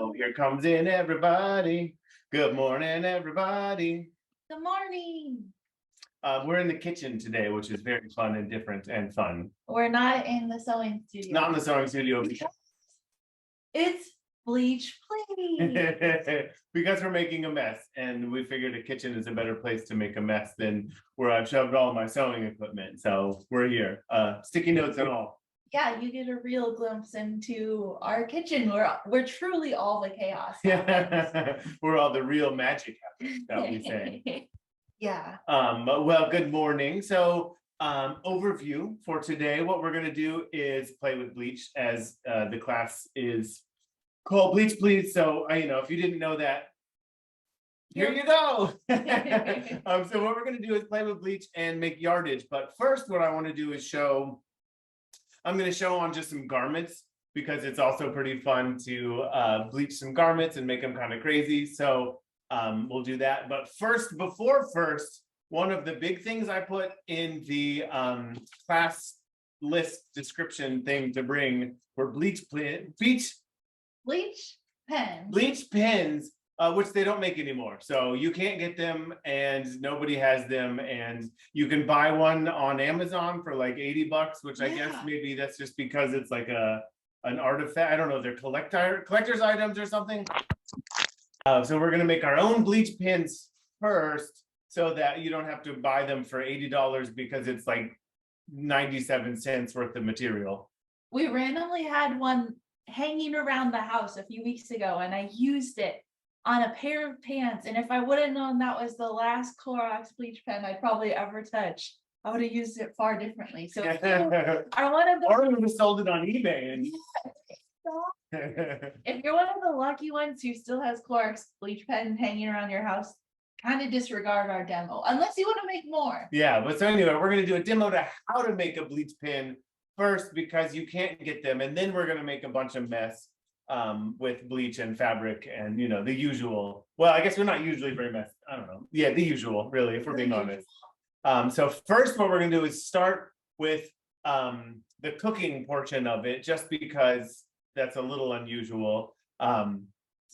Oh, here comes in everybody. Good morning, everybody. Good morning. We're in the kitchen today, which is very fun and different and fun. We're not in the sewing studio. Not in the sewing studio because it's Bleach, please. because we're making a mess, and we figured a kitchen is a better place to make a mess than where I've shoved all my sewing equipment. So we're here, sticky notes and all. Yeah, you get a real glimpse into our kitchen. We're truly all the chaos. We're all the real magic happens, that we say. Yeah. Well, good morning. So overview for today, what we're going to do is play with Bleach, as the class is called Bleach, please. So if you didn't know that, here you go. So what we're going to do is play with Bleach and make yardage. But first, what I want to do is I'm going to show on just some garments, because it's also pretty fun to bleach some garments and make them kind of crazy. So we'll do that. But before first, one of the big things I put in the class list description thing to bring were bleach pens, which they don't make anymore. So you can't get them, and nobody has them, and you can buy one on Amazon for like $80, which I guess maybe that's just because it's like an artifact. I don't know, they're collector's items or something. So we're gonna make our own bleach pins first, so that you don't have to buy them for $80 because it's like 97 cents worth of material. We randomly had one hanging around the house a few weeks ago, and I used it on a pair of pants. And if I would have known that was the last Clorox bleach pen I'd probably ever touch, I would have used it far differently. So are one of the, or we sold it on eBay. And if you're one of the lucky ones who still has Clorox bleach pen hanging around your house, kind of disregard our demo unless you want to make more. Yeah, but so anyway, we're going to do a demo to how to make a bleach pen first, because you can't get them, and then we're going to make a bunch of mess with bleach and fabric and the usual. Well, I guess we're not usually very messy. I don't know. Yeah, the usual, really, if we're being honest. So first, what we're going to do is start with the cooking portion of it, just because that's a little unusual. So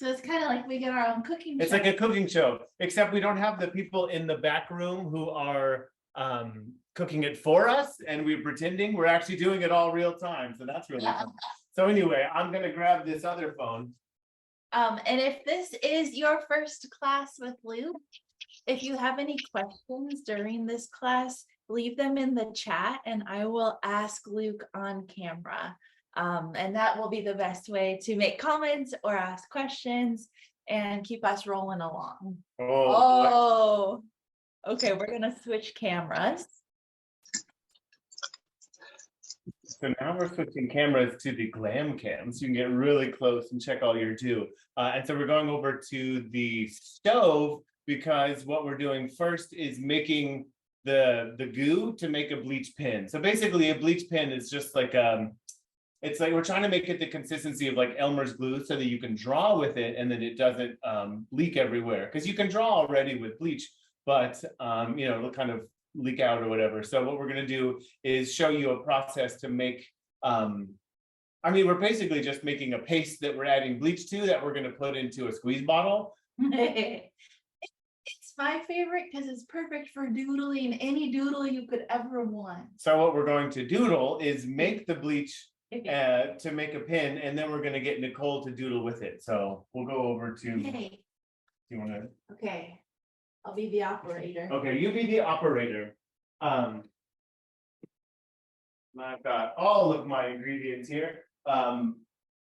it's kind of like we get our own cooking show. It's like a cooking show, except we don't have the people in the back room who are cooking it for us, and we're pretending. We're actually doing it all real time, so that's really fun. So anyway, I'm gonna grab this other phone. And if this is your first class with Luke, if you have any questions during this class, leave them in the chat and I will ask Luke on camera. And that will be the best way to make comments or ask questions and keep us rolling along. Oh, okay, we're gonna switch cameras. So now we're switching cameras to the glam cam, so you can get really close and check all your do. And so we're going over to the stove, because what we're doing first is making the goo to make a bleach pen. So basically a bleach pen is just like it's like we're trying to make it the consistency of like Elmer's glue, so that you can draw with it and then it doesn't leak everywhere, because you can draw already with bleach, but it'll kind of leak out or whatever. So what we're going to do is show you a process to make we're basically just making a paste that we're adding bleach to, that we're going to put into a squeeze bottle. It's my favorite because it's perfect for doodling any doodle you could ever want. So what we're going to doodle is make the bleach to make a pin, and then we're going to get Nicole to doodle with it. So we'll go over to Hey. Do you want to? Okay, I'll be the operator. Okay, you be the operator. I've got all of my ingredients here.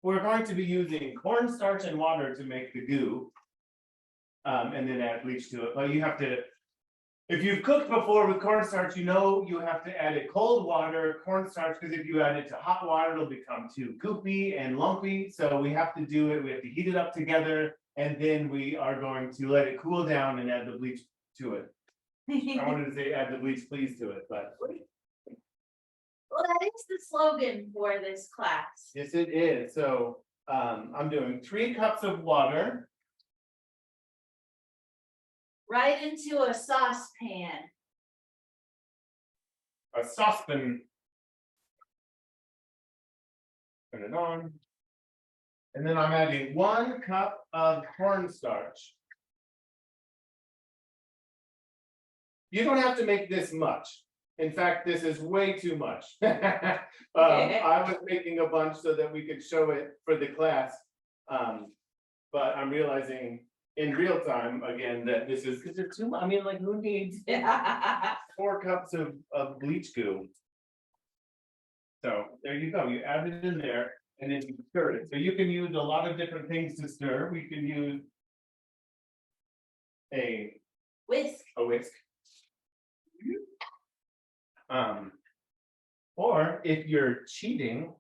We're going to be using cornstarch and water to make the goo, and then add bleach to it. But you have to, if you've cooked before with cornstarch, you have to add it cold water, cornstarch, because if you add it to hot water, it'll become too goopy and lumpy. So we have to do it. We have to heat it up together, and then we are going to let it cool down and add the bleach to it. I wanted to say add the bleach please to it, but well, that is the slogan for this class. yes, it is. So I'm doing 3 cups of water. Right into a saucepan. A saucepan. Turn it on. And then I'm adding 1 cup of cornstarch. You don't have to make this much. In fact, this is way too much. I was making a bunch so that we could show it for the class. But I'm realizing in real time again that this is because it's too much. I mean, like who needs 4 cups of bleach goo? So there you go. You add it in there and then you stir it. So you can use a lot of different things to stir. We can use a Whisk. whisk. Or if you're cheating,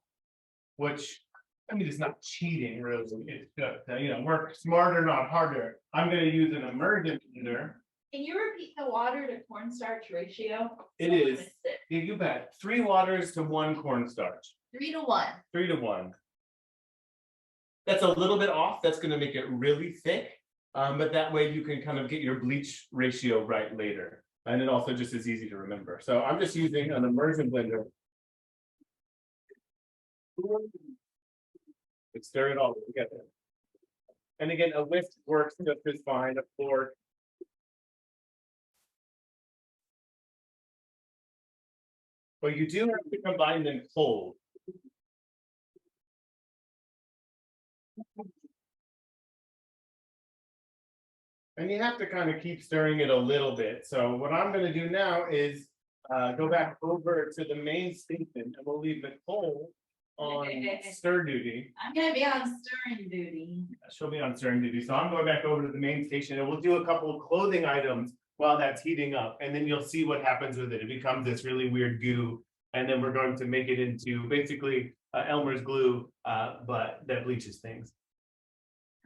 which I mean it's not cheating really, it's just work smarter, not harder. I'm going to use an immersion blender. Can you repeat the water to cornstarch ratio? It is. Yeah, you bet. 3 waters to 1 cornstarch. 3 to 1. 3 to 1. That's a little bit off. That's going to make it really thick. But that way you can kind of get your bleach ratio right later. And it also just is easy to remember. So I'm just using an immersion blender. Stir it all together. And again, a whisk works just as fine, a fork. But you do have to combine them cold. And you have to kind of keep stirring it a little bit. So what I'm going to do now is go back over to the main station and we'll leave Nicole on stir duty. I'm going to be on stirring duty. She'll be on stirring duty. So I'm going back over to the main station and we'll do a couple of clothing items while that's heating up. And then you'll see what happens with it. It becomes this really weird goo. And then we're going to make it into basically Elmer's glue, but that bleaches things.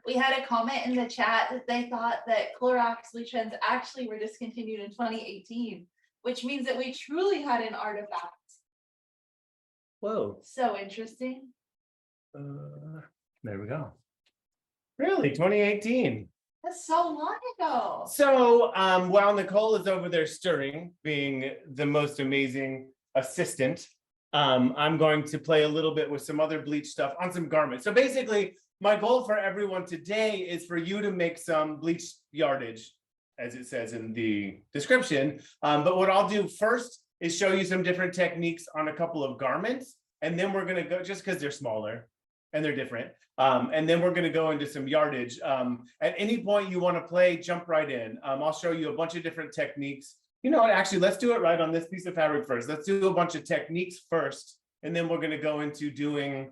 We had a comment in the chat that they thought that Clorox bleach pens actually were discontinued in 2018, which means that we truly had an artifact. Whoa. So interesting. There we go. Really, 2018. That's so long ago. So while Nicole is over there stirring, being the most amazing assistant, I'm going to play a little bit with some other bleach stuff on some garments. So basically, my goal for everyone today is for you to make some bleach yardage, as it says in the description. But what I'll do first is show you some different techniques on a couple of garments. And then we're going to go, just because they're smaller and they're different. And then we're going to go into some yardage. At any point you want to play, jump right in. I'll show you a bunch of different techniques. You know what, actually, let's do it right on this piece of fabric first. Let's do a bunch of techniques first. And then we're going to go into doing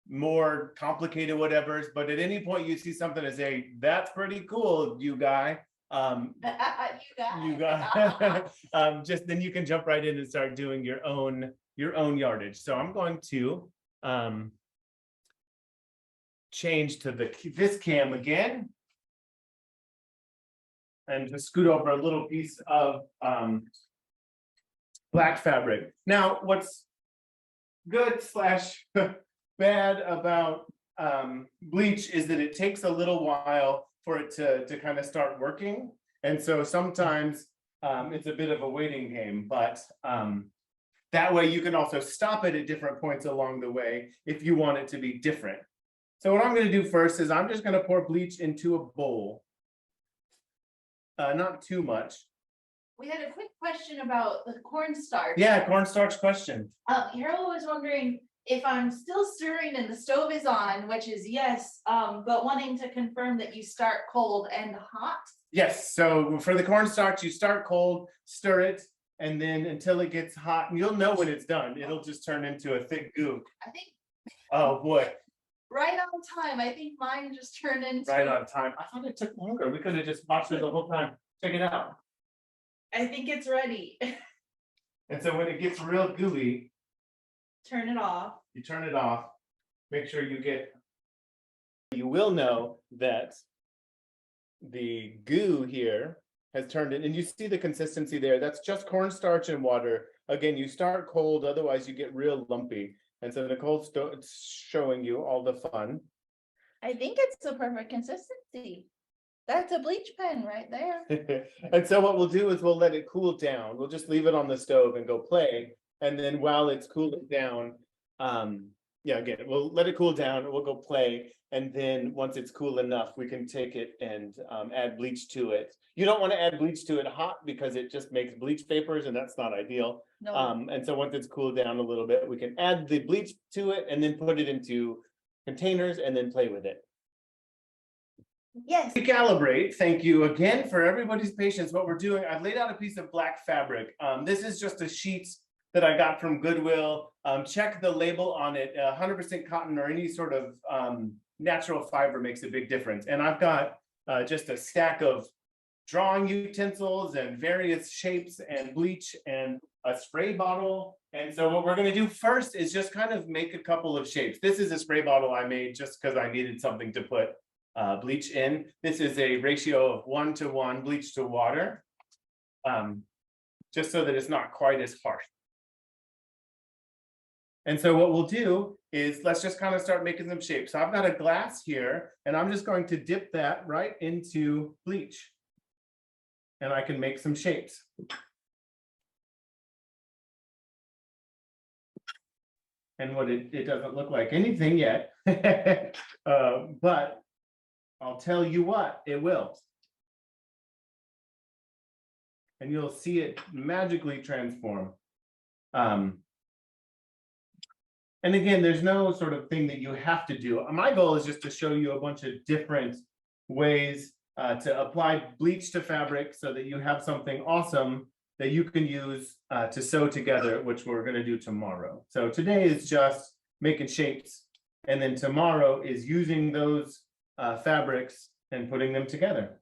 more complicated whatevers. But at any point you see something and say, that's pretty cool, you guy. You guy. Just then you can jump right in and start doing your own yardage. So I'm going to change to this cam again. And just scoot over a little piece of black fabric. Now, what's good / bad about bleach is that it takes a little while for it to kind of start working. And so sometimes it's a bit of a waiting game, but that way you can also stop it at different points along the way if you want it to be different. So what I'm going to do first is I'm just going to pour bleach into a bowl. Not too much. We had a quick question about the cornstarch. Yeah, cornstarch question. Harold was wondering if I'm still stirring and the stove is on, which is yes, but wanting to confirm that you start cold and hot. Yes, so for the cornstarch, you start cold, stir it, and then until it gets hot, and you'll know when it's done. It'll just turn into a thick goo. I think. Oh boy. Right on time. I think mine just turned into. Right on time. I thought it took longer. We could have just watched it the whole time. Check it out. I think it's ready. And so when it gets real gooey, turn it off. You turn it off. Make sure you will know that the goo here has turned in, and you see the consistency there. That's just cornstarch and water. Again, you start cold, otherwise you get real lumpy. And so Nicole's showing you all the fun. I think it's the perfect consistency. That's a bleach pen right there. And so what we'll do is we'll let it cool down. We'll just leave it on the stove and go play. And then while it's cooling down, Yeah, again, we'll let it cool down, we'll go play, and then once it's cool enough, we can take it and add bleach to it. You don't want to add bleach to it hot because it just makes bleach vapors, and that's not ideal. No. And so once it's cooled down a little bit, we can add the bleach to it and then put it into containers and then play with it. Yes. Recalibrate. Thank you again for everybody's patience. What we're doing, I've laid out a piece of black fabric. This is just a sheet that I got from Goodwill. Check the label on it. 100% cotton or any sort of natural fiber makes a big difference. And I've got just a stack of drawing utensils and various shapes and bleach and a spray bottle. And so what we're going to do first is just kind of make a couple of shapes. This is a spray bottle I made just because I needed something to put bleach in. This is a ratio of 1:1 bleach to water, just so that it's not quite as harsh. And so what we'll do is let's just kind of start making some shapes. So I've got a glass here, and I'm just going to dip that right into bleach. And I can make some shapes. And what it doesn't look like anything yet, but I'll tell you what, it will. And you'll see it magically transform. And again, there's no sort of thing that you have to do. My goal is just to show you a bunch of different ways to apply bleach to fabric so that you have something awesome that you can use to sew together, which we're going to do tomorrow. So today is just making shapes. And then tomorrow is using those fabrics and putting them together.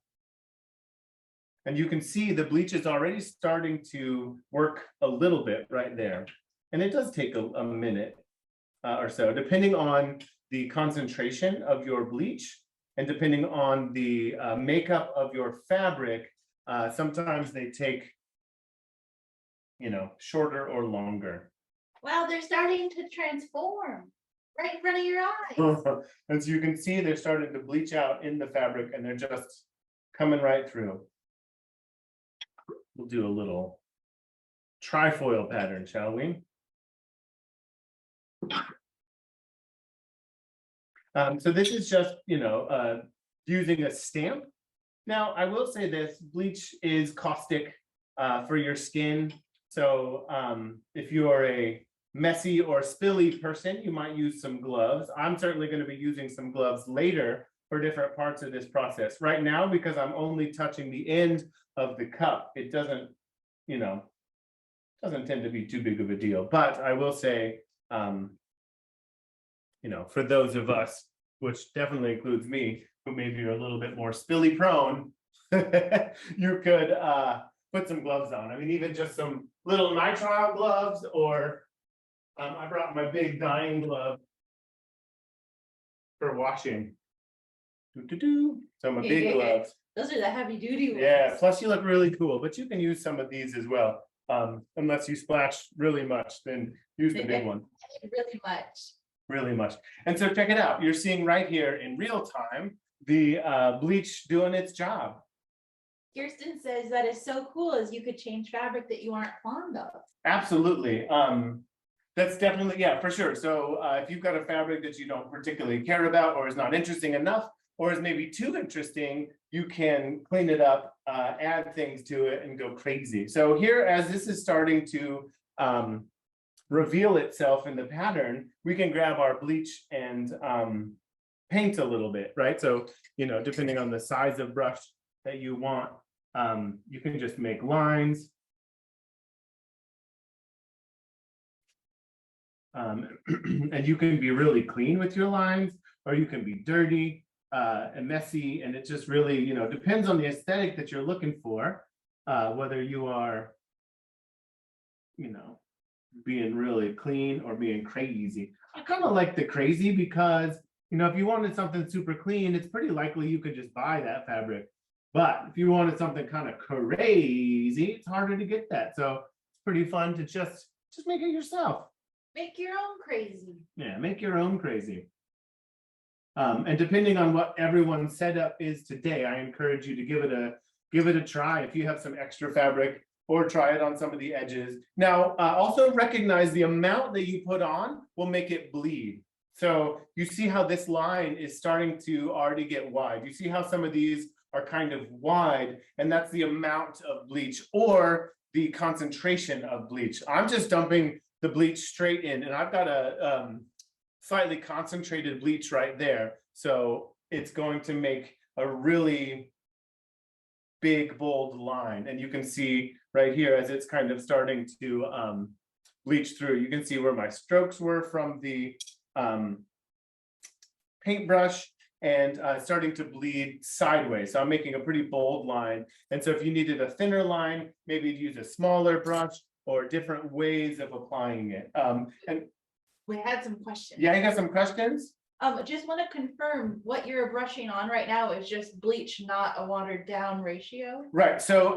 And you can see the bleach is already starting to work a little bit right there. And it does take a minute or so, depending on the concentration of your bleach and depending on the makeup of your fabric. Sometimes they take, shorter or longer. Wow, they're starting to transform right in front of your eyes. As you can see, they're starting to bleach out in the fabric and they're just coming right through. We'll do a little trifoil pattern, shall we? So this is just, using a stamp. Now, I will say this, bleach is caustic for your skin. So if you are a messy or spilly person, you might use some gloves. I'm certainly going to be using some gloves later for different parts of this process. Right now, because I'm only touching the end of the cup, it doesn't tend to be too big of a deal. But I will say, for those of us, which definitely includes me, who maybe are a little bit more spilly prone, you could put some gloves on. I mean, even just some little nitrile gloves, or I brought my big dyeing glove for washing. So my big gloves. Those are the heavy duty ones. Yeah, plus you look really cool, but you can use some of these as well. Unless you splash really much, then use the big one. Really much. Really much. And so check it out. You're seeing right here in real time the bleach doing its job. Kirsten says that is so cool, as you could change fabric that you aren't fond of. Absolutely. That's definitely, yeah, for sure. So if you've got a fabric that you don't particularly care about or is not interesting enough or is maybe too interesting, you can clean it up, add things to it and go crazy. So here, as this is starting to reveal itself in the pattern, we can grab our bleach and paint a little bit, right? So, depending on the size of brush that you want, you can just make lines. And you can be really clean with your lines, or you can be dirty and messy, and it just really, depends on the aesthetic that you're looking for, whether you are, being really clean or being crazy. I kind of like the crazy because, if you wanted something super clean, it's pretty likely you could just buy that fabric. But if you wanted something kind of crazy, it's harder to get that. So it's pretty fun to just make it yourself. Make your own crazy. Yeah, make your own crazy. And depending on what everyone's setup is today, I encourage you to give it a try if you have some extra fabric, or try it on some of the edges. Now, also recognize the amount that you put on will make it bleed. So you see how this line is starting to already get wide. You see how some of these are kind of wide, and that's the amount of bleach or the concentration of bleach. I'm just dumping the bleach straight in, and I've got a slightly concentrated bleach right there. So it's going to make a really big, bold line. And you can see right here as it's kind of starting to bleach through, you can see where my strokes were from the paintbrush and starting to bleed sideways. So I'm making a pretty bold line. And so if you needed a thinner line, maybe you'd use a smaller brush or different ways of applying it. And We had some questions. yeah, you got some questions? Just want to confirm what you're brushing on right now is just bleach, not a watered down ratio. Right. So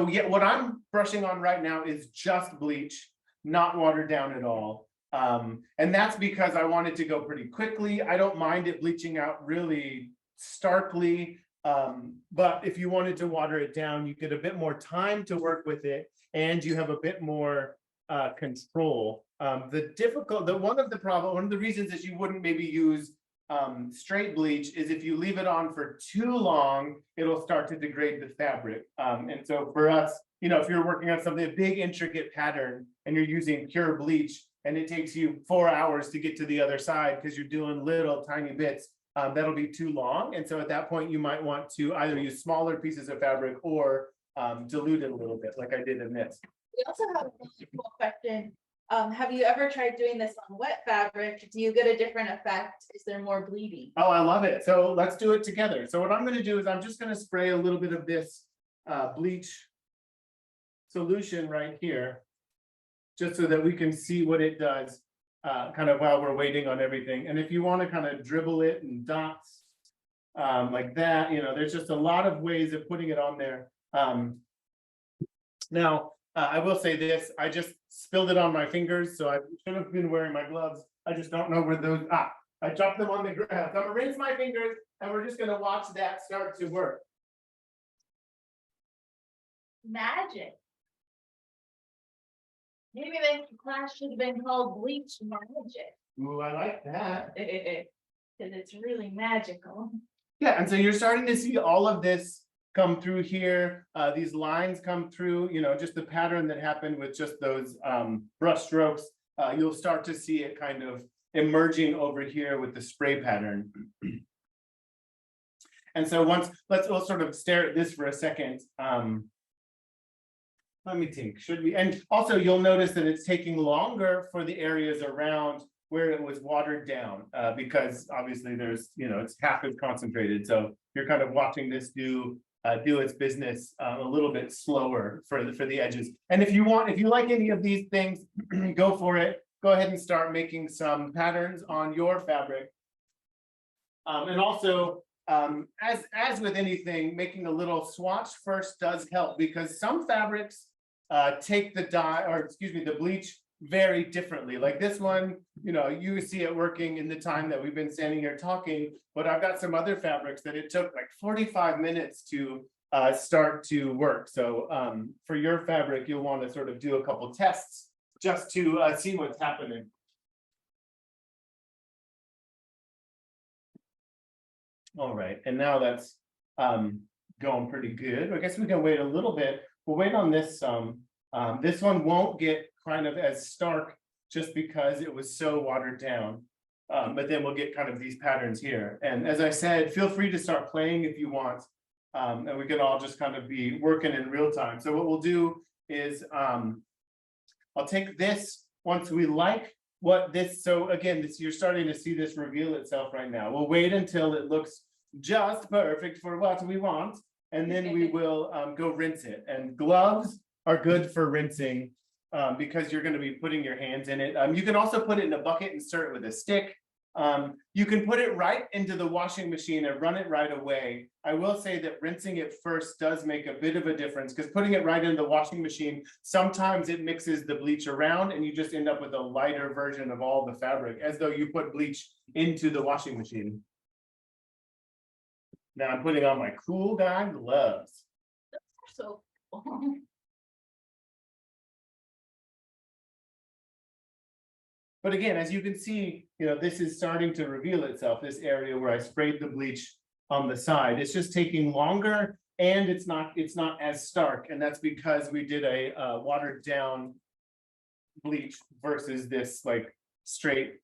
yeah, what I'm brushing on right now is just bleach, not watered down at all. And that's because I wanted to go pretty quickly. I don't mind it bleaching out really starkly. But if you wanted to water it down, you get a bit more time to work with it, and you have a bit more control. One of the reasons is you wouldn't maybe use straight bleach is if you leave it on for too long, it'll start to degrade the fabric. And so for us, if you're working on something, a big intricate pattern, and you're using pure bleach, and it takes you 4 hours to get to the other side because you're doing little tiny bits, that'll be too long. And so at that point, you might want to either use smaller pieces of fabric or dilute it a little bit, like I did in this. We also have a really cool question. Have you ever tried doing this on wet fabric? Do you get a different effect? Is there more bleeding? Oh, I love it. So let's do it together. So what I'm going to do is I'm just going to spray a little bit of this bleach solution right here, just so that we can see what it does kind of while we're waiting on everything. And if you want to kind of dribble it in dots like that, there's just a lot of ways of putting it on there. Now, I will say this, I just spilled it on my fingers, so I should have been wearing my gloves. I just don't know where those, I dropped them on the ground. So I'm gonna rinse my fingers, and we're just gonna watch that start to work. Magic. Maybe the class should have been called Bleach Magic. Ooh, I like that. Because it's really magical. Yeah, and so you're starting to see all of this come through here. These lines come through, just the pattern that happened with just those brush strokes. You'll start to see it kind of emerging over here with the spray pattern. And so we'll sort of stare at this for a second. Let me think, should we? And also you'll notice that it's taking longer for the areas around where it was watered down because obviously there's, it's half as concentrated. So you're kind of watching this do its business a little bit slower for the edges. And if you like any of these things, go for it. Go ahead and start making some patterns on your fabric. And also, as with anything, making a little swatch first does help, because some fabrics take the bleach very differently. Like this one, you see it working in the time that we've been standing here talking, but I've got some other fabrics that it took like 45 minutes to start to work. So for your fabric, you'll want to sort of do a couple tests just to see what's happening. All right, and now that's going pretty good. I guess we can wait a little bit. We'll wait on this some. This one won't get kind of as stark just because it was so watered down. But then we'll get kind of these patterns here. And as I said, feel free to start playing if you want. And we can all just kind of be working in real time. So what we'll do is I'll take this once we like what this, so again, you're starting to see this reveal itself right now. We'll wait until it looks just perfect for what we want, and then we will go rinse it. And gloves are good for rinsing because you're going to be putting your hands in it. You can also put it in a bucket and stir it with a stick. You can put it right into the washing machine and run it right away. I will say that rinsing it first does make a bit of a difference, because putting it right in the washing machine, sometimes it mixes the bleach around and you just end up with a lighter version of all the fabric, as though you put bleach into the washing machine. Now I'm putting on my cool guy gloves. Those are so cool. But again, as you can see, this is starting to reveal itself, this area where I sprayed the bleach on the side. It's just taking longer and it's not as stark. And that's because we did a watered down bleach versus this like straight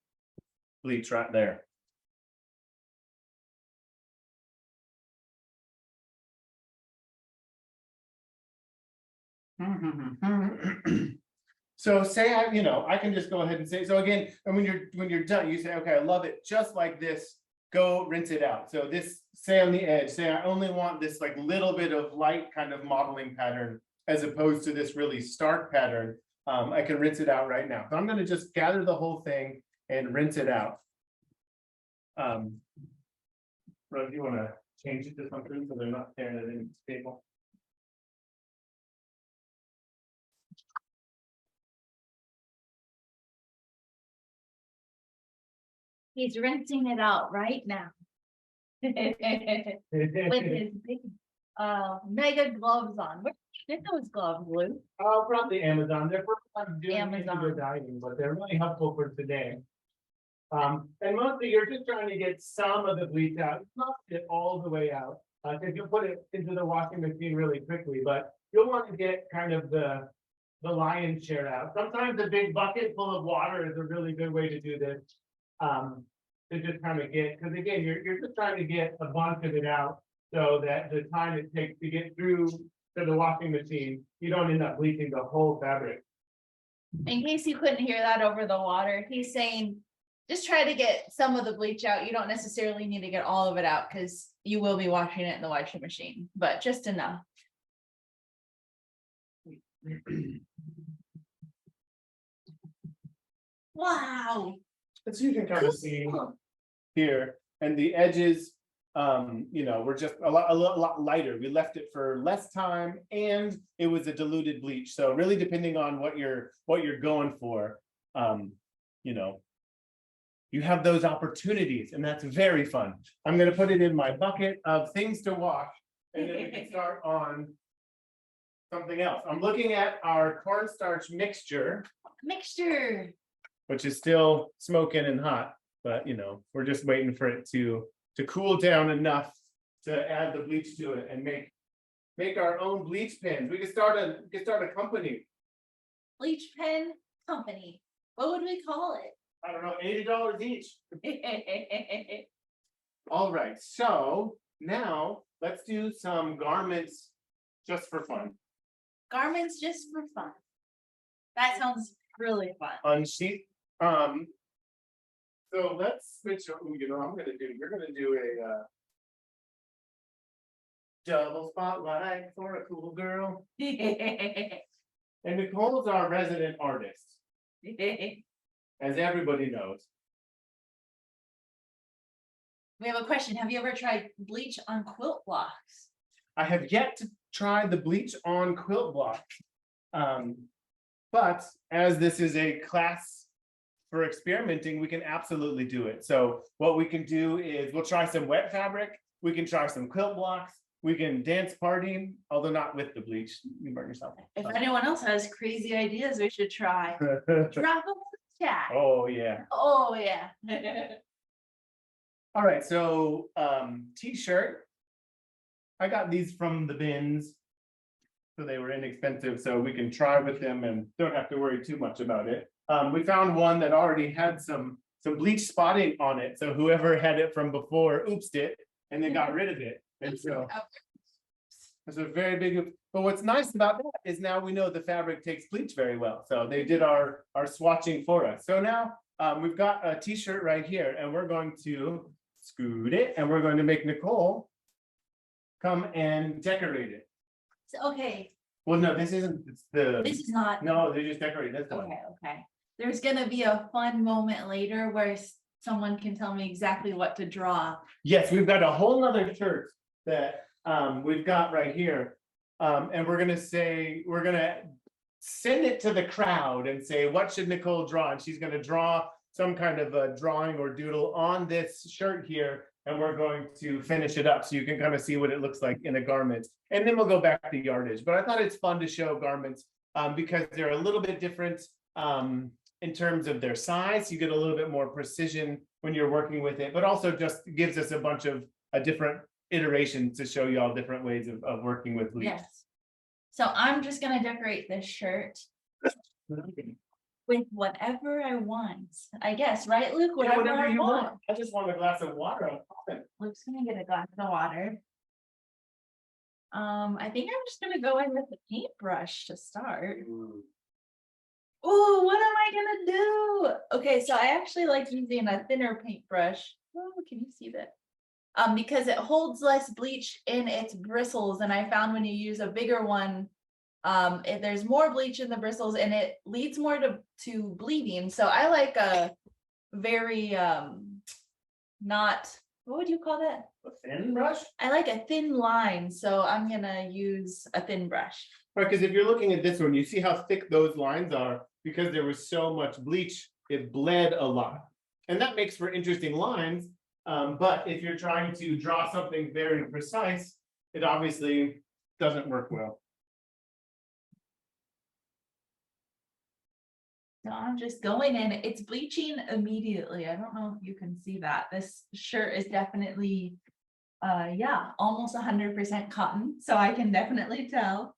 bleach right there. So say I can just go ahead and say, so again, and when you're done, you say, okay, I love it just like this, go rinse it out. So this, say on the edge, say I only want this like little bit of light kind of modeling pattern as opposed to this really stark pattern. I can rinse it out right now. So I'm going to just gather the whole thing and rinse it out. Rose, you want to change it to something so they're not staring at any table? He's rinsing it out right now. With his big mega gloves on. Where did those gloves, Luke? Oh, probably Amazon. They're for doing Amazon. individual diving, but they're really helpful for today. And mostly you're just trying to get some of the bleach out, not get all the way out, because you'll put it into the washing machine really quickly, but you'll want to get kind of the lion's share out. Sometimes a big bucket full of water is a really good way to do this. To just kind of get, because again, you're just trying to get a bunch of it out so that the time it takes to get through to the washing machine, you don't end up bleaching the whole fabric. In case you couldn't hear that over the water, he's saying, just try to get some of the bleach out. You don't necessarily need to get all of it out because you will be washing it in the washing machine, but just enough. Wow. So you can kind of see here, and the edges, were just a lot lighter. We left it for less time, and it was a diluted bleach. So really, depending on what you're going for, you have those opportunities, and that's very fun. I'm going to put it in my bucket of things to wash, and then we can start on something else. I'm looking at our cornstarch mixture, which is still smoking and hot, but we're just waiting for it to cool down enough to add the bleach to it and make our own bleach pens. We could start a company. Bleach pen company. What would we call it? I don't know, $80 each. All right, so now let's do some garments just for fun. Garments just for fun. That sounds really fun. Unsheath. So let's switch. You're gonna do a double spotlight for a cool girl. And Nicole's our resident artist, as everybody knows. We have a question. Have you ever tried bleach on quilt blocks? I have yet to try the bleach on quilt blocks. But as this is a class for experimenting, we can absolutely do it. So what we can do is we'll try some wet fabric. We can try some quilt blocks. We can dance party, although not with the bleach. You burn yourself. If anyone else has crazy ideas, we should try. Drop them in the chat. Oh, yeah. Oh, yeah. All right, so t-shirt. I got these from the bins. So they were inexpensive, so we can try with them and don't have to worry too much about it. We found one that already had some bleach spotting on it. So whoever had it from before oopsed it and then got rid of it. And so it's a very big, but what's nice about that is now we know the fabric takes bleach very well. So they did our swatching for us. So now we've got a t-shirt right here and we're going to scoot it and we're going to make Nicole come and decorate it. Okay. Well, no, this isn't. This is not. No, they just decorate this one. Okay. There's gonna be a fun moment later where someone can tell me exactly what to draw. Yes, we've got a whole nother shirt that we've got right here, and we're gonna send it to the crowd and say, what should Nicole draw? And she's gonna draw some kind of a drawing or doodle on this shirt here. And we're going to finish it up so you can kind of see what it looks like in a garment. And then we'll go back to yardage. But I thought it's fun to show garments because they're a little bit different in terms of their size. You get a little bit more precision when you're working with it, but also just gives us a bunch of different iterations to show you all different ways of working with bleach. Yes. So I'm just gonna decorate this shirt with whatever I want, I guess, right, Luke? Yeah, Whatever whatever I you want. want. I just want a glass of water. Luke's gonna get a glass of water. I think I'm just gonna go in with the paintbrush to start. Oh, what am I gonna do? Okay, so I actually like using a thinner paintbrush. Oh, can you see that? Because it holds less bleach in its bristles, and I found when you use a bigger one, there's more bleach in the bristles, and it leads more to bleeding. So I like a very not, what would you call that? A thin brush? I like a thin line, so I'm gonna use a thin brush. Right, because if you're looking at this one, you see how thick those lines are because there was so much bleach, it bled a lot. And that makes for interesting lines. But if you're trying to draw something very precise, it obviously doesn't work well. So I'm just going in. It's bleaching immediately. I don't know if you can see that. This shirt is definitely, yeah, almost 100% cotton. So I can definitely tell.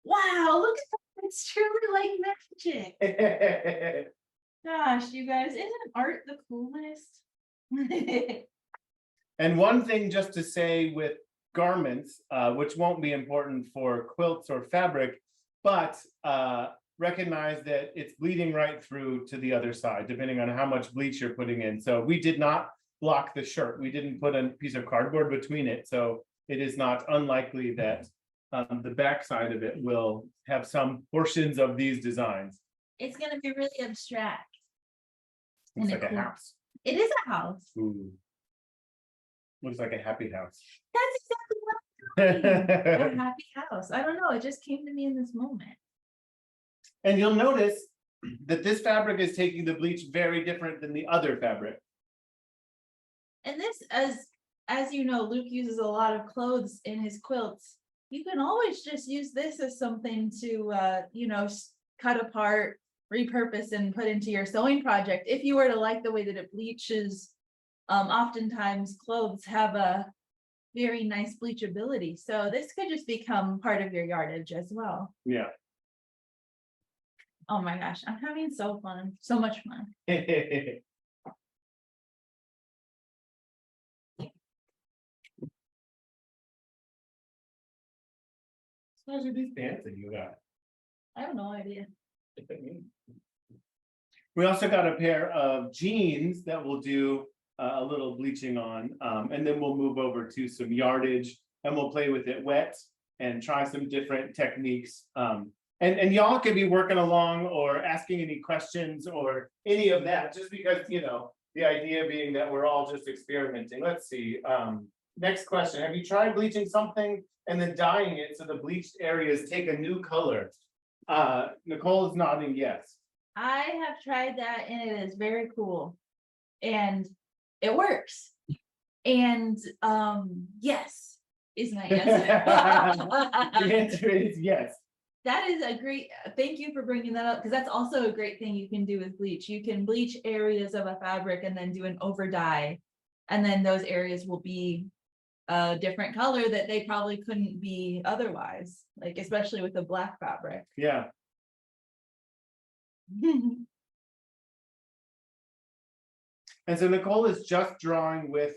Wow, look at that. It's truly like magic. Gosh, you guys, isn't art the coolest? And one thing just to say with garments, which won't be important for quilts or fabric, but recognize that it's bleeding right through to the other side, depending on how much bleach you're putting in. So we did not block the shirt. We didn't put a piece of cardboard between it. So it is not unlikely that the back side of it will have some portions of these designs. It's going to be really abstract. Looks like a house. It is a house. Ooh. Looks like a happy house. That's exactly what I'm doing. A happy house. I don't know. It just came to me in this moment. And you'll notice that this fabric is taking the bleach very different than the other fabric. And this, as you know, Luke uses a lot of clothes in his quilts. You can always just use this as something to, you know, cut apart, repurpose, and put into your sewing project. If you were to like the way that it bleaches, oftentimes clothes have a very nice bleachability. So this could just become part of your yardage as well. Yeah. Oh my gosh, I'm having so much fun. Those are these pants that you got. I have no idea. We also got a pair of jeans that we'll do a little bleaching on, and then we'll move over to some yardage and we'll play with it wet and try some different techniques. And y'all could be working along or asking any questions or any of that, just because, you know, the idea being that we're all just experimenting. Let's see. Next question. Have you tried bleaching something and then dyeing it so the bleached areas take a new color? Nicole is nodding yes. I have tried that and it is very cool. And it works. And yes is my answer. The answer is yes. That is a great, thank you for bringing that up, because that's also a great thing you can do with bleach. You can bleach areas of a fabric and then do an over dye, and then those areas will be a different color that they probably couldn't be otherwise, like especially with a black fabric. Yeah. And so Nicole is just drawing with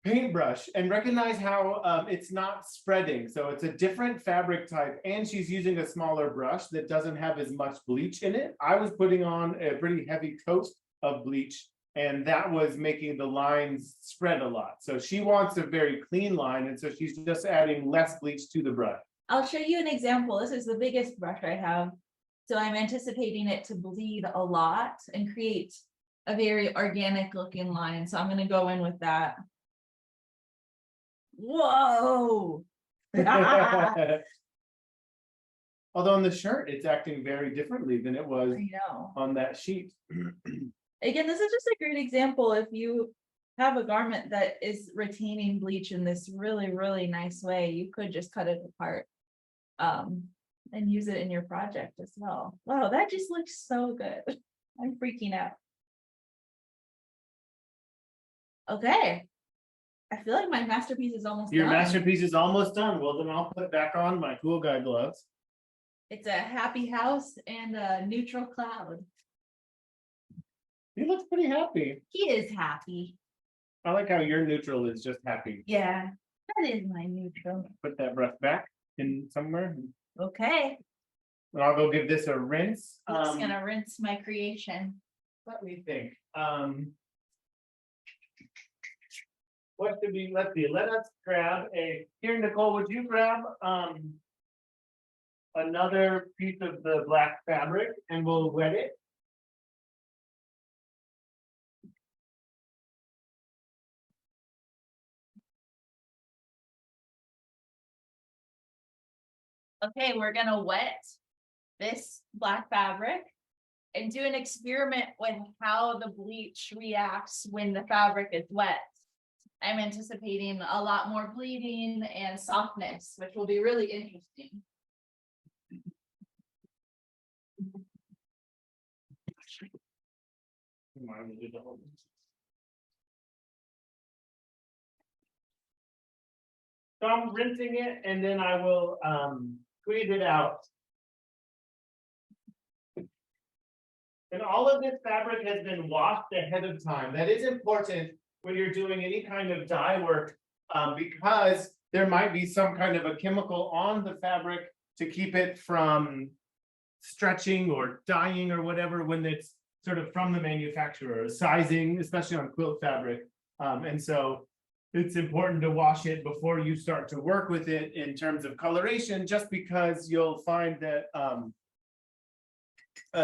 paintbrush, and recognize how it's not spreading. So it's a different fabric type, and she's using a smaller brush that doesn't have as much bleach in it. I was putting on a pretty heavy coat of bleach, and that was making the lines spread a lot. So she wants a very clean line, and so she's just adding less bleach to the brush. I'll show you an example. This is the biggest brush I have. So I'm anticipating it to bleed a lot and create a very organic looking line. So I'm going to go in with that. Whoa. Although on the shirt, it's acting very differently than it was on that sheet. Again, this is just a great example. If you have a garment that is retaining bleach in this really, really nice way, you could just cut it apart And use it in your project as well. Wow, that just looks so good. I'm freaking out. Okay. I feel like my masterpiece is almost Your done. masterpiece is almost done. Well, then I'll put back on my cool guy gloves. It's a happy house and a neutral cloud. He looks pretty happy. He is happy. I like how your neutral is just happy. Yeah, that is my neutral. Put that brush back in somewhere. Okay. And I'll go give this a rinse. I'm just gonna rinse my creation. Let me think. What should we, let's see, let us grab here, Nicole, would you grab another piece of the black fabric and we'll wet it? Okay, we're gonna wet this black fabric and do an experiment with how the bleach reacts when the fabric is wet. I'm anticipating a lot more bleeding and softness, which will be really interesting. So I'm rinsing it and then I will squeeze it out. And all of this fabric has been washed ahead of time. That is important when you're doing any kind of dye work, because there might be some kind of a chemical on the fabric to keep it from stretching or dyeing or whatever when it's sort of from the manufacturer, sizing, especially on quilt fabric. And so it's important to wash it before you start to work with it in terms of coloration, just because you'll find that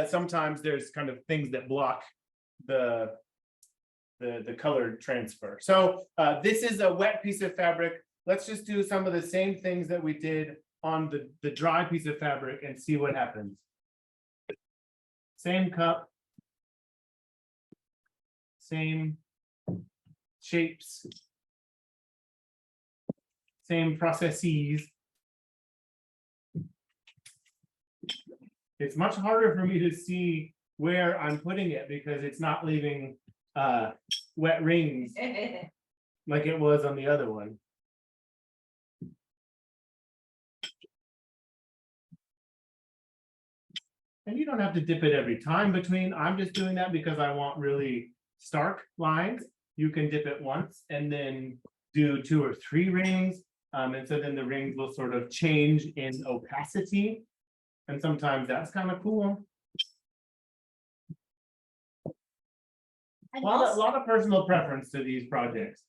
sometimes there's kind of things that block the color transfer. So this is a wet piece of fabric. Let's just do some of the same things that we did on the dry piece of fabric and see what happens. Same cup, same shapes, same processes. It's much harder for me to see where I'm putting it because it's not leaving wet rings like it was on the other one. And you don't have to dip it every time between. I'm just doing that because I want really stark lines. You can dip it once and then do 2 or 3 rings. And so then the rings will sort of change in opacity. And sometimes that's kind of cool. A lot of personal preference to these projects.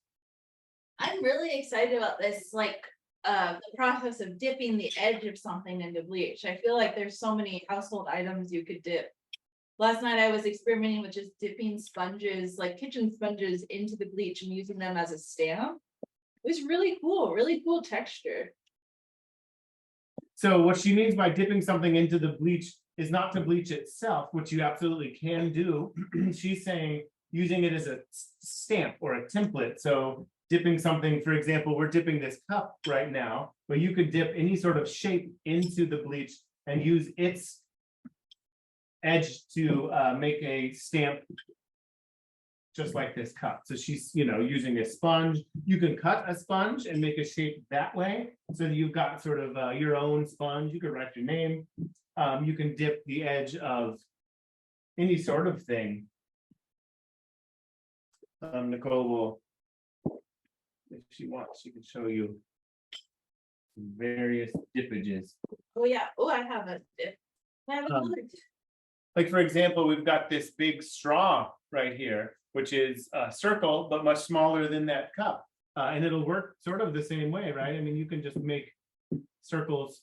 I'm really excited about this, like the process of dipping the edge of something into bleach. I feel like there's so many household items you could dip. Last night I was experimenting with just dipping sponges, like kitchen sponges, into the bleach and using them as a stamp. It was really cool texture. So what she means by dipping something into the bleach is not to bleach itself, which you absolutely can do. She's saying using it as a stamp or a template. So dipping something, for example, we're dipping this cup right now, but you could dip any sort of shape into the bleach and use its edge to make a stamp just like this cup. So she's, using a sponge. You can cut a sponge and make a shape that way. So that you've got sort of your own sponge. You could write your name. You can dip the edge of any sort of thing. Nicole will, if she wants, she can show you various dippages. Oh yeah. Oh, I have a dip. I have a good. Like, for example, we've got this big straw right here, which is a circle, but much smaller than that cup. And it'll work sort of the same way, right? I mean, you can just make circles.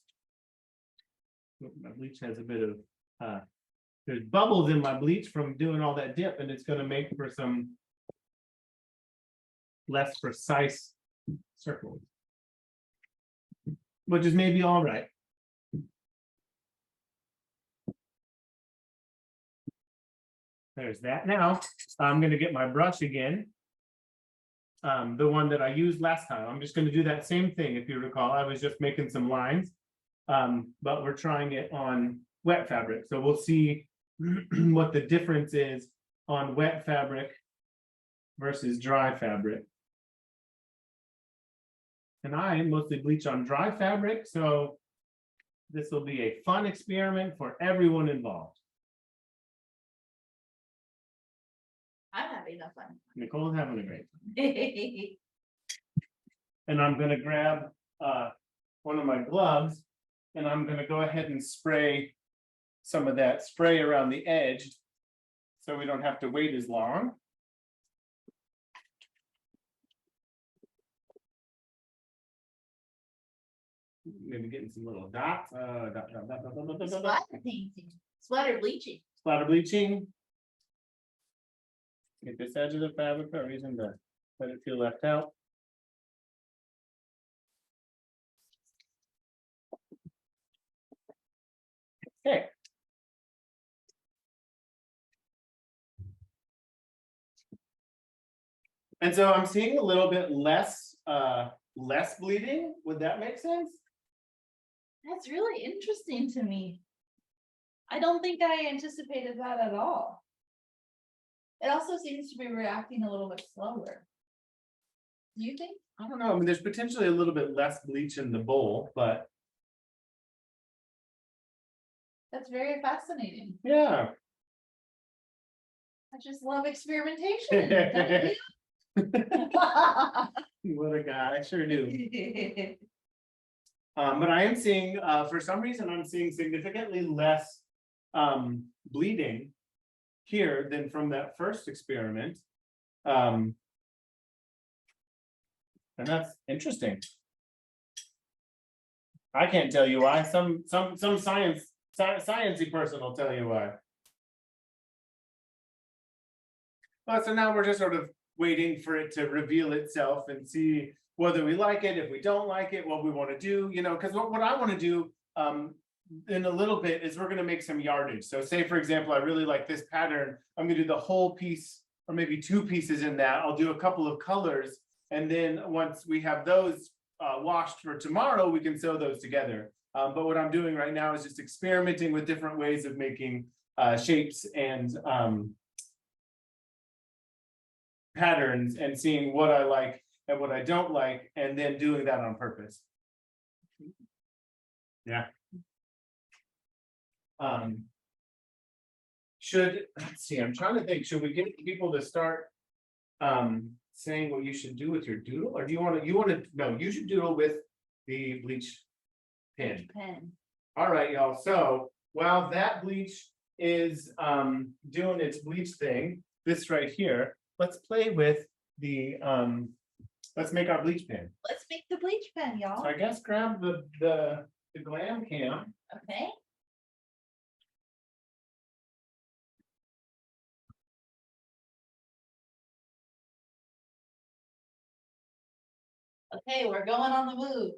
My bleach has a bit of, there's bubbles in my bleach from doing all that dip, and it's going to make for some less precise circles, which is maybe all right. There's that. Now I'm going to get my brush again, the one that I used last time. I'm just going to do that same thing. If you recall, I was just making some lines, but we're trying it on wet fabric. So we'll see what the difference is on wet fabric versus dry fabric. And I mostly bleach on dry fabric, so this will be a fun experiment for everyone involved. I'm having a fun. Nicole's having a great time. And I'm gonna grab one of my gloves, and I'm gonna go ahead and spray some of that spray around the edge so we don't have to wait as long. Maybe getting some little dots. Splatter painting, splatter bleaching. Splatter bleaching. Get this edge of the fabric for a reason to let it feel left out. Okay. And so I'm seeing a little bit less bleeding. Would that make sense? That's really interesting to me. I don't think I anticipated that at all. It also seems to be reacting a little bit slower. Do you think? I don't know. I mean, there's potentially a little bit less bleach in the bowl, but That's very fascinating. yeah. I just love experimentation. Don't What a guy, I sure do. you? But I am seeing, for some reason, I'm seeing significantly less bleeding here than from that first experiment. And that's interesting. I can't tell you why. Some sciencey person will tell you why. Well, so now we're just sort of waiting for it to reveal itself and see whether we like it, if we don't like it, what we want to do, you know, because what I want to do in a little bit is we're going to make some yardage. So say, for example, I really like this pattern. I'm going to do the whole piece or maybe two pieces in that. I'll do a couple of colors. And then once we have those washed for tomorrow, we can sew those together. But what I'm doing right now is just experimenting with different ways of making shapes and patterns and seeing what I like and what I don't like, and then doing that on purpose. Yeah. Let's see, I'm trying to think, should we get people to start saying what you should do with your doodle, or do you want to, no, you should doodle with the bleach pen. All right, y'all. So while that bleach is doing its bleach thing, this right here, let's play with the let's make our bleach pen. Let's make the bleach pen, y'all. So I guess grab the glam cam. Okay. Okay, we're going on the move.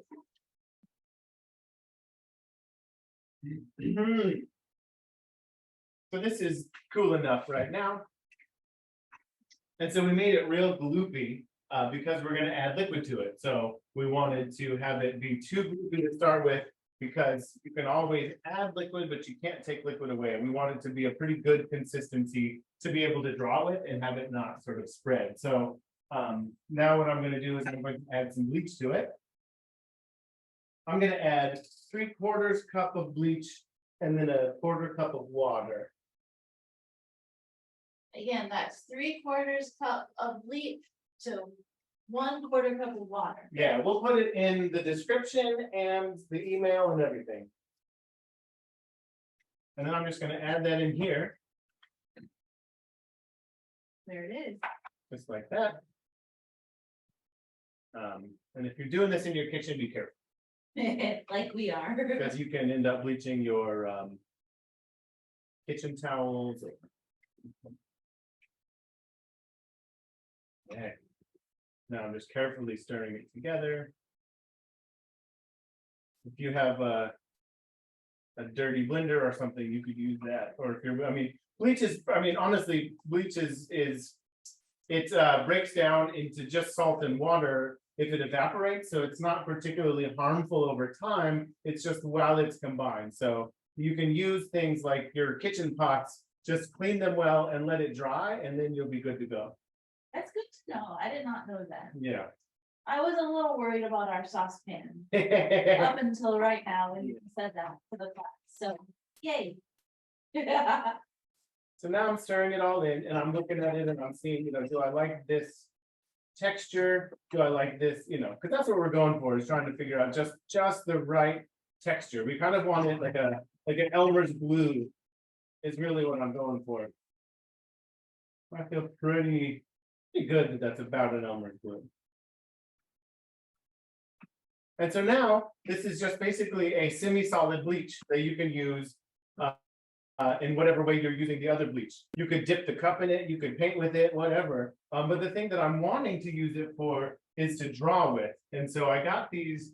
So this is cool enough right now. And so we made it real gloopy because we're going to add liquid to it. So we wanted to have it be too gloopy to start with, because you can always add liquid, but you can't take liquid away. And we want it to be a pretty good consistency to be able to draw it and have it not sort of spread. So now what I'm going to do is I'm going to add some bleach to it. I'm going to add 3/4 cup of bleach and then a 1/4 cup of water. Again, that's 3/4 cup of bleach to 1/4 cup of water. Yeah, we'll put it in the description and the email and everything. And then I'm just going to add that in here. There it is. Just like that. And if you're doing this in your kitchen, be careful, Like we are. because you can end up bleaching your kitchen towels. Okay. Now I'm just carefully stirring it together. If you have a dirty blender or something, you could use that. Or if you're, I mean, bleach is, I mean, honestly, bleach is it breaks down into just salt and water if it evaporates. So it's not particularly harmful over time. It's just while it's combined. So you can use things like your kitchen pots, just clean them well and let it dry, and then you'll be good to go. That's good to know. I did not know that. Yeah. I was a little worried about our saucepan up until right now when you said that to the class. So, yay. So now I'm stirring it all in and I'm looking at it and I'm seeing, do I like this texture? Do I like this, because that's what we're going for, is trying to figure out just the right texture. We kind of want it like an Elmer's glue is really what I'm going for. I feel pretty good that that's about an Elmer's glue. And so now this is just basically a semi-solid bleach that you can use in whatever way you're using the other bleach. You could dip the cup in it, you could paint with it, whatever. But the thing that I'm wanting to use it for is to draw with. And so I got these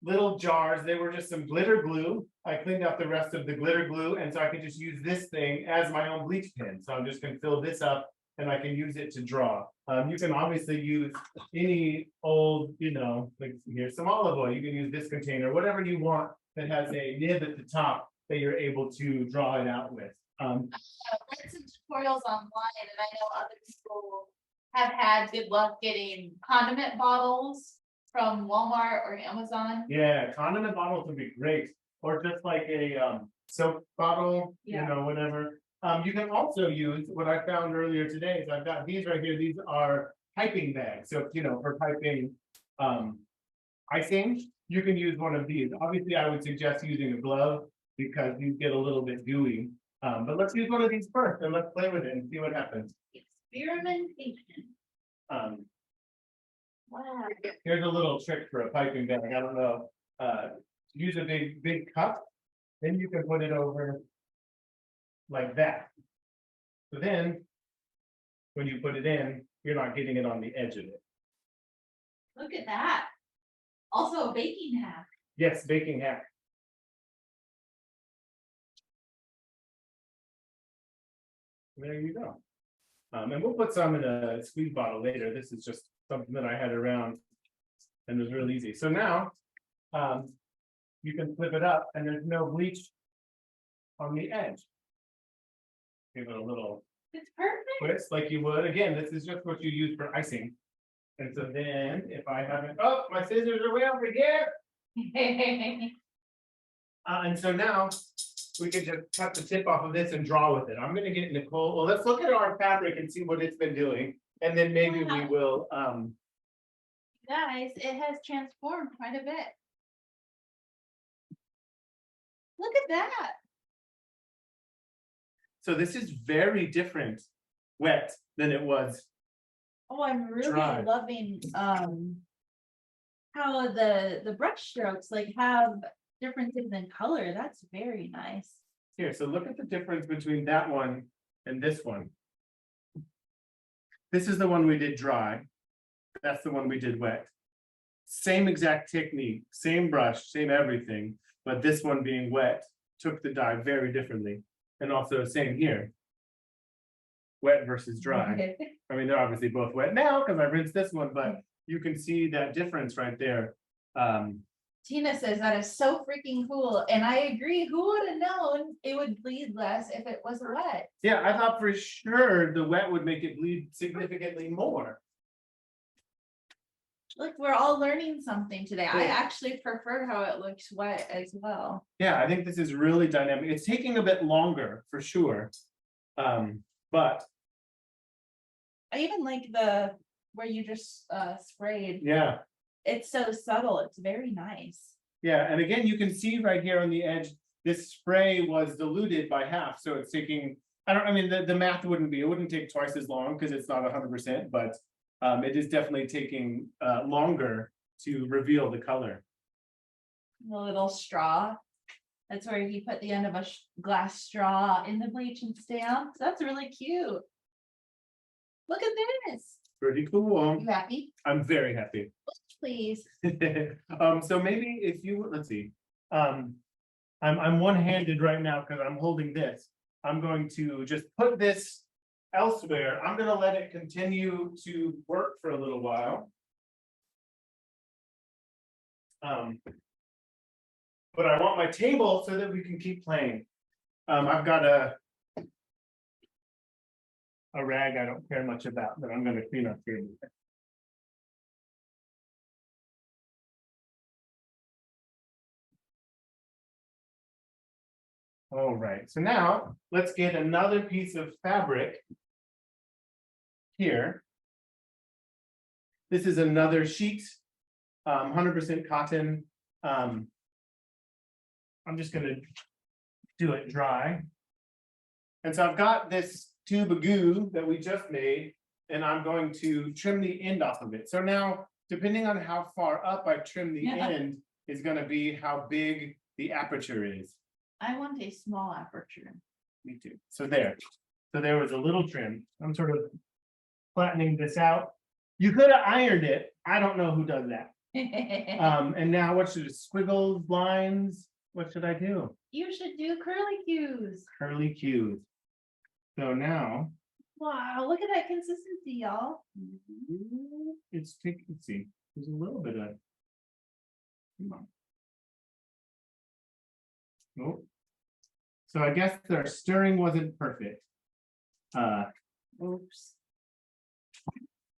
little jars. They were just some glitter glue. I cleaned out the rest of the glitter glue, and so I could just use this thing as my own bleach pen. So I'm just going to fill this up and I can use it to draw. You can obviously use any old, like here's some olive oil. You can use this container, whatever you want that has a nib at the top that you're able to draw it out with. I read some tutorials online, and I know other people have had good luck getting condiment bottles from Walmart or Amazon. Yeah, condiment bottles would be great, or just like a soap bottle, whatever. You can also use what I found earlier today. Is I've got these right here. These are piping bags. So for piping icing, you can use one of these. Obviously, I would suggest using a glove because you get a little bit gooey. But let's use one of these first and let's play with it and see what happens. Experimentation. Wow. Here's a little trick for a piping bag. I don't know. Use a big cup, then you can put it over like that. So then when you put it in, you're not getting it on the edge of it. Look at that. Also a baking hack. Yes, baking hack. There you go. And we'll put some in a squeeze bottle later. This is just something that I had around and it was real easy. So now you can flip it up and there's no bleach on the edge. Give it a little It's perfect. twist like you would. Again, this is just what you use for icing. And so then if I haven't, oh, my scissors are way over here. And so now we can just cut the tip off of this and draw with it. I'm going to get Nicole. Well, let's look at our fabric and see what it's been doing. And then maybe we will. Guys, it has transformed quite a bit. Look at that. So this is very different wet than it was. Oh, I'm really dry. loving how the brush strokes have differences in color. That's very nice. Here, so look at the difference between that one and this one. This is the one we did dry. That's the one we did wet. Same exact technique, same brush, same everything, but this one being wet took the dye very differently. And also same here. Wet versus dry. I mean, they're obviously both wet now because I rinsed this one, but you can see that difference right there. Tina says that is so freaking cool. And I agree. Who would have known it would bleed less if it was wet? Yeah, I thought for sure the wet would make it bleed significantly more. Look, we're all learning something today. I actually prefer how it looks wet as well. Yeah, I think this is really dynamic. It's taking a bit longer for sure. But I even like where you just sprayed. yeah. It's so subtle. It's very nice. Yeah, and again, you can see right here on the edge, this spray was diluted by half. So it's taking, the math wouldn't take twice as long because it's not 100%, but it is definitely taking longer to reveal the color. The little straw. That's where he put the end of a glass straw in the bleach and stamped. That's really cute. Look at this. Pretty cool. You happy? I'm very happy. Please. So maybe if you, let's see. I'm one-handed right now because I'm holding this. I'm going to just put this elsewhere. I'm going to let it continue to work for a little while. But I want my table so that we can keep playing. I've got a rag I don't care much about that I'm going to clean up here. All right, so now let's get another piece of fabric here. This is another sheet, 100% cotton. I'm just going to do it dry. And so I've got this tube of goo that we just made, and I'm going to trim the end off of it. So now, depending on how far up I trim the end, is going to be how big the aperture is. I want a small aperture. Me too. So there. So there was a little trim. I'm sort of flattening this out. You could have ironed it. I don't know who does that. And now what should squiggles, lines? What should I do? You should do curly cues. Curly cues. So now. Wow, look at that consistency, y'all. Let's see. There's a little bit of. Come on. Nope. So I guess their stirring wasn't perfect. Oops.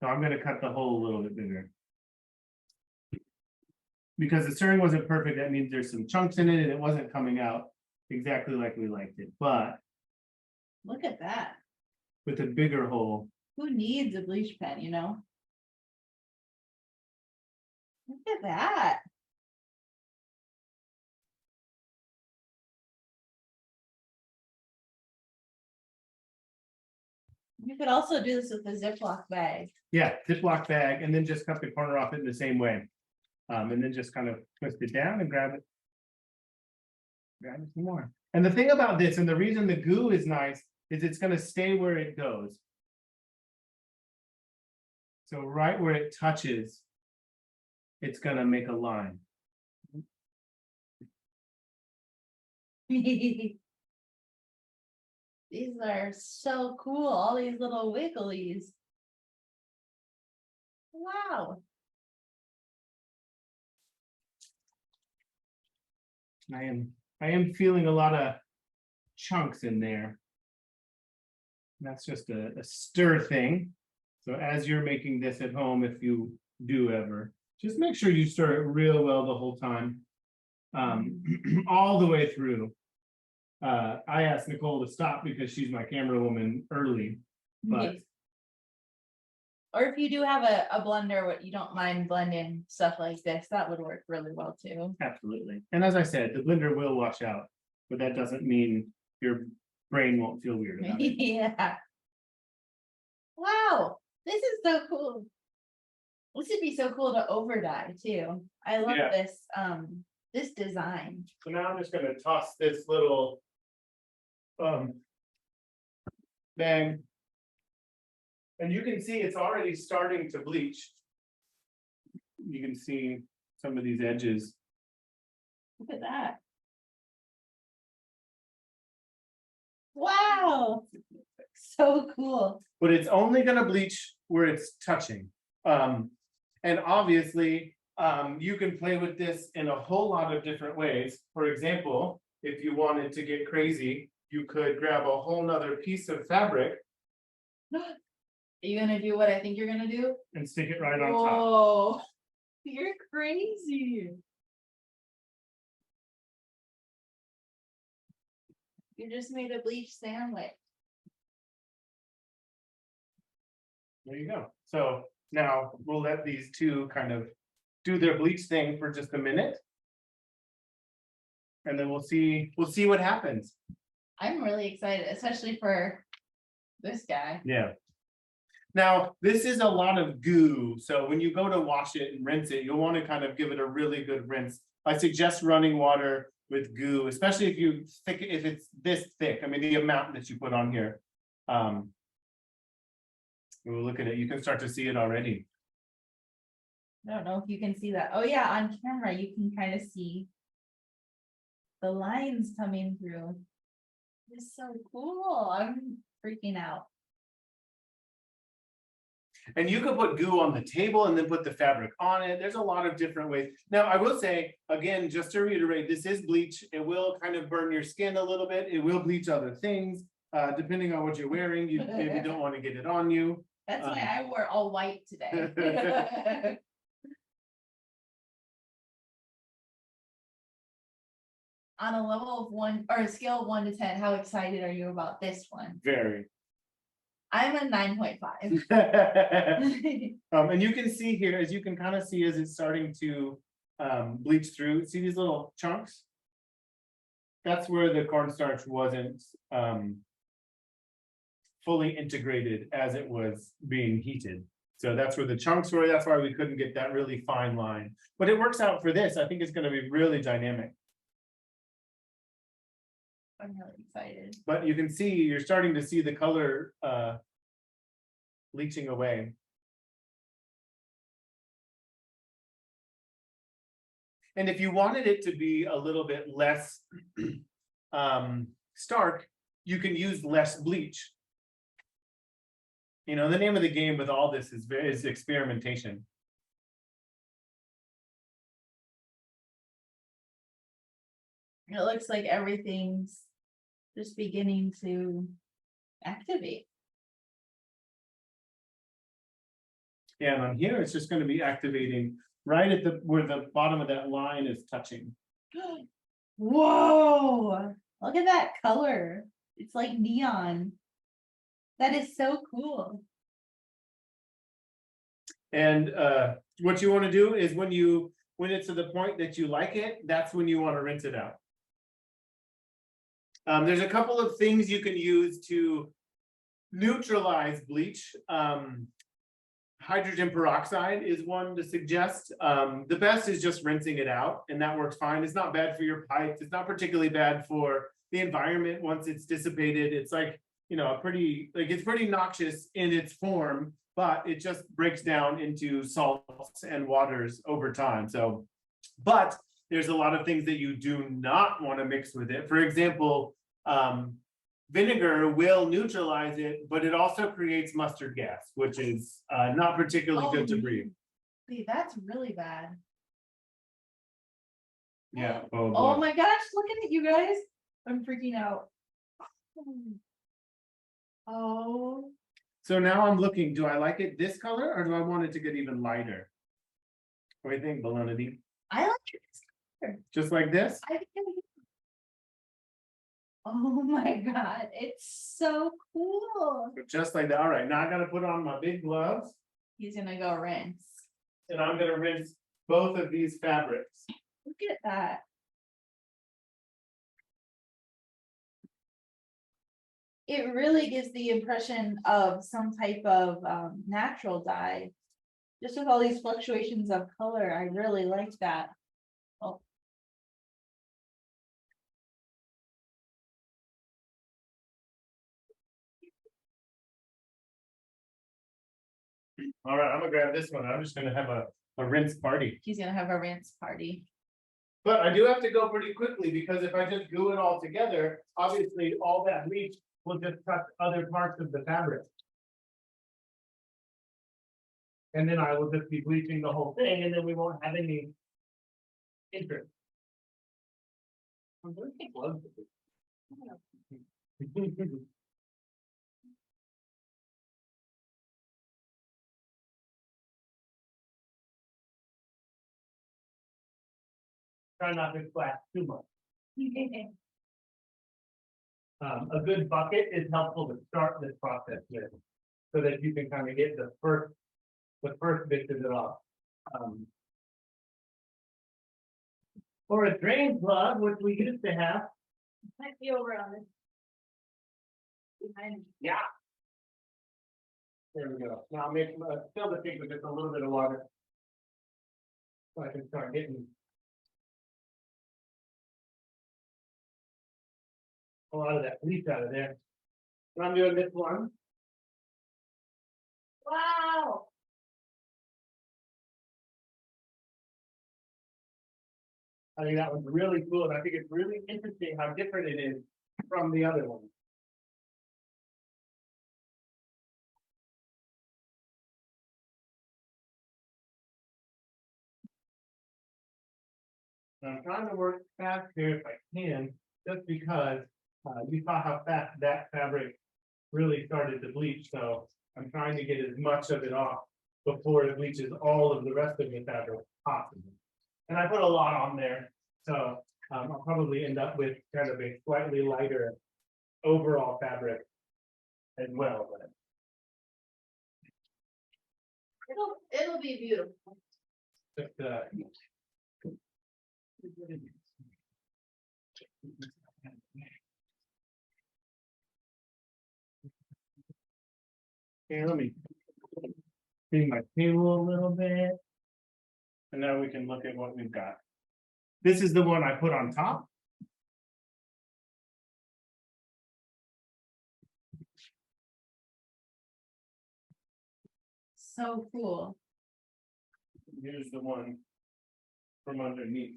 So I'm going to cut the hole a little bit bigger. Because the stirring wasn't perfect, that means there's some chunks in it and it wasn't coming out exactly like we liked it. But look at that. With a bigger hole. Who needs a bleach pen, you know? Look at that. You could also do this with a Ziploc bag. Yeah, Ziploc bag, and then just cut the corner off it in the same way. And then just kind of twist it down and grab it. Grab it some more. And the thing about this, and the reason the goo is nice, is it's going to stay where it goes. So right where it touches, it's going to make a line. These are so cool, all these little wigglies. Wow. I am feeling a lot of chunks in there. That's just a stir thing. So as you're making this at home, if you do ever, just make sure you stir it real well the whole time, all the way through. I asked Nicole to stop because she's my camera woman early, but. Or if you do have a blender, what you don't mind blending stuff like this, that would work really well too. Absolutely. And as I said, the blender will wash out, but that doesn't mean your brain won't feel weird about it. Yeah. Wow, this is so cool. This would be so cool to over dye too. I love this this design. So now I'm just going to toss this little bag. And you can see it's already starting to bleach. You can see some of these edges. Look at that. Wow. So cool. But it's only going to bleach where it's touching. And obviously, you can play with this in a whole lot of different ways. For example, if you wanted to get crazy, you could grab a whole nother piece of fabric. Are you gonna do what I think you're gonna do? And stick it right on top. Whoa, you're crazy. You just made a bleach sandwich. There you go. So now we'll let these two kind of do their bleach thing for just a minute. And then we'll see what happens. I'm really excited, especially for this guy. Yeah. Now, this is a lot of goo. So when you go to wash it and rinse it, you'll want to kind of give it a really good rinse. I suggest running water with goo, especially if it's this thick. I mean, the amount that you put on here. We'll look at it. You can start to see it already. I don't know if you can see that. Oh yeah, on camera you can kind of see the lines coming through. It's so cool. I'm freaking out. And you could put goo on the table and then put the fabric on it. There's a lot of different ways. Now, I will say, again, just to reiterate, this is bleach. It will kind of burn your skin a little bit. It will bleach other things. Depending on what you're wearing, you maybe don't want to get it on you. That's why I wore all white today. On a level of 1 or a scale of 1 to 10, how excited are you about this one? Very. I'm a 9.5. And you can see here, as you can kind of see as it's starting to bleach through, see these little chunks? That's where the cornstarch wasn't fully integrated as it was being heated. So that's where the chunks were. That's why we couldn't get that really fine line. But it works out for this. I think it's going to be really dynamic. I'm really excited. But you can see, you're starting to see the color leaching away. And if you wanted it to be a little bit less stark, you can use less bleach. You know, the name of the game with all this is experimentation. It looks like everything's just beginning to activate. Yeah, and on here, it's just going to be activating right at where the bottom of that line is touching. Whoa, look at that color. It's like neon. That is so cool. And what you want to do is when it's to the point that you like it, that's when you want to rinse it out. There's a couple of things you can use to neutralize bleach. Hydrogen peroxide is one to suggest. The best is just rinsing it out, and that works fine. It's not bad for your pipes. It's not particularly bad for the environment once it's dissipated. It's like, you know, it's pretty noxious in its form, but it just breaks down into salts and waters over time. So, but there's a lot of things that you do not want to mix with it. For example, vinegar will neutralize it, but it also creates mustard gas, which is not particularly good to breathe. Wait, that's really bad. Yeah. Oh my gosh, look at it, you guys. I'm freaking out. Oh. So now I'm looking, do I like it this color or do I want it to get even lighter? What do you think, Balonity? I like it this color. Just like this? I think oh my God, it's so cool. Just like that. All right, now I got to put on my big gloves. He's gonna go rinse. And I'm going to rinse both of these fabrics. Look at that. It really gives the impression of some type of natural dye. Just with all these fluctuations of color, I really like that. Oh. All right, I'm gonna grab this one. I'm just gonna have a rinse party. He's gonna have a rinse party. But I do have to go pretty quickly because if I just glue it all together, obviously all that bleach will just touch other parts of the fabric. And then I will just be bleaching the whole thing and then we won't have any interest. I'm going to take gloves. Try not to splash too much. A good bucket is helpful to start this process with, so that you can kind of get the first bits of it off. Or a drain plug, which we used to have. Might be over on this. Behind me. Yeah. There we go. Now make fill the thing with just a little bit of water, so I can start getting a lot of that bleach out of there. And I'm doing this one. Wow. I think that one's really cool, and I think it's really interesting how different it is from the other one. I'm trying to work fast here if I can, just because you saw how fast that fabric really started to bleach. So I'm trying to get as much of it off before it bleaches all of the rest of the fabric possible. And I put a lot on there, so I'll probably end up with kind of a slightly lighter overall fabric as well. But It'll be beautiful. just, here, let me clean my table a little bit. And now we can look at what we've got. This is the one I put on top. So cool. Here's the one from underneath.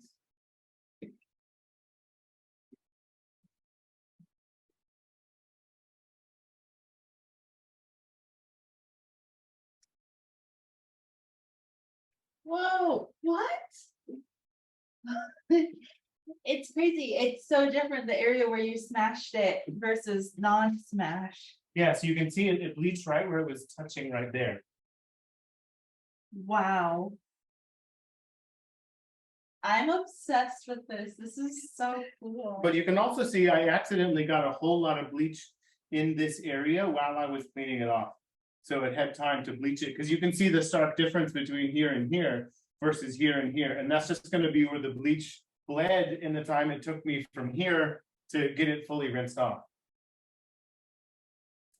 Whoa, what? It's crazy. It's so different, the area where you smashed it versus non-smash. Yeah, so you can see it bleached right where it was touching right there. Wow. I'm obsessed with this. This is so cool. But you can also see I accidentally got a whole lot of bleach in this area while I was cleaning it off. So it had time to bleach it, because you can see the stark difference between here and here versus here and here. And that's just going to be where the bleach bled in the time it took me from here to get it fully rinsed off.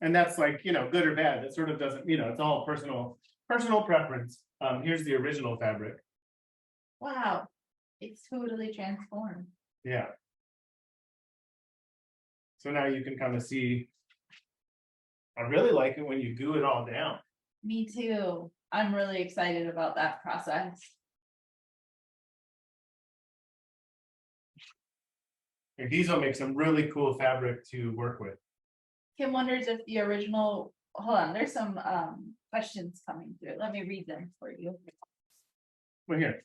And that's like, you know, good or bad. That sort of doesn't, you know, it's all personal preference. Here's the original fabric. Wow, it's totally transformed. Yeah. So now you can kind of see, I really like it when you glue it all down. Me too. I'm really excited about that process. And these will make some really cool fabric to work with. Kim wonders if the original, hold on, there's some questions coming through. Let me read them for you. Well, here.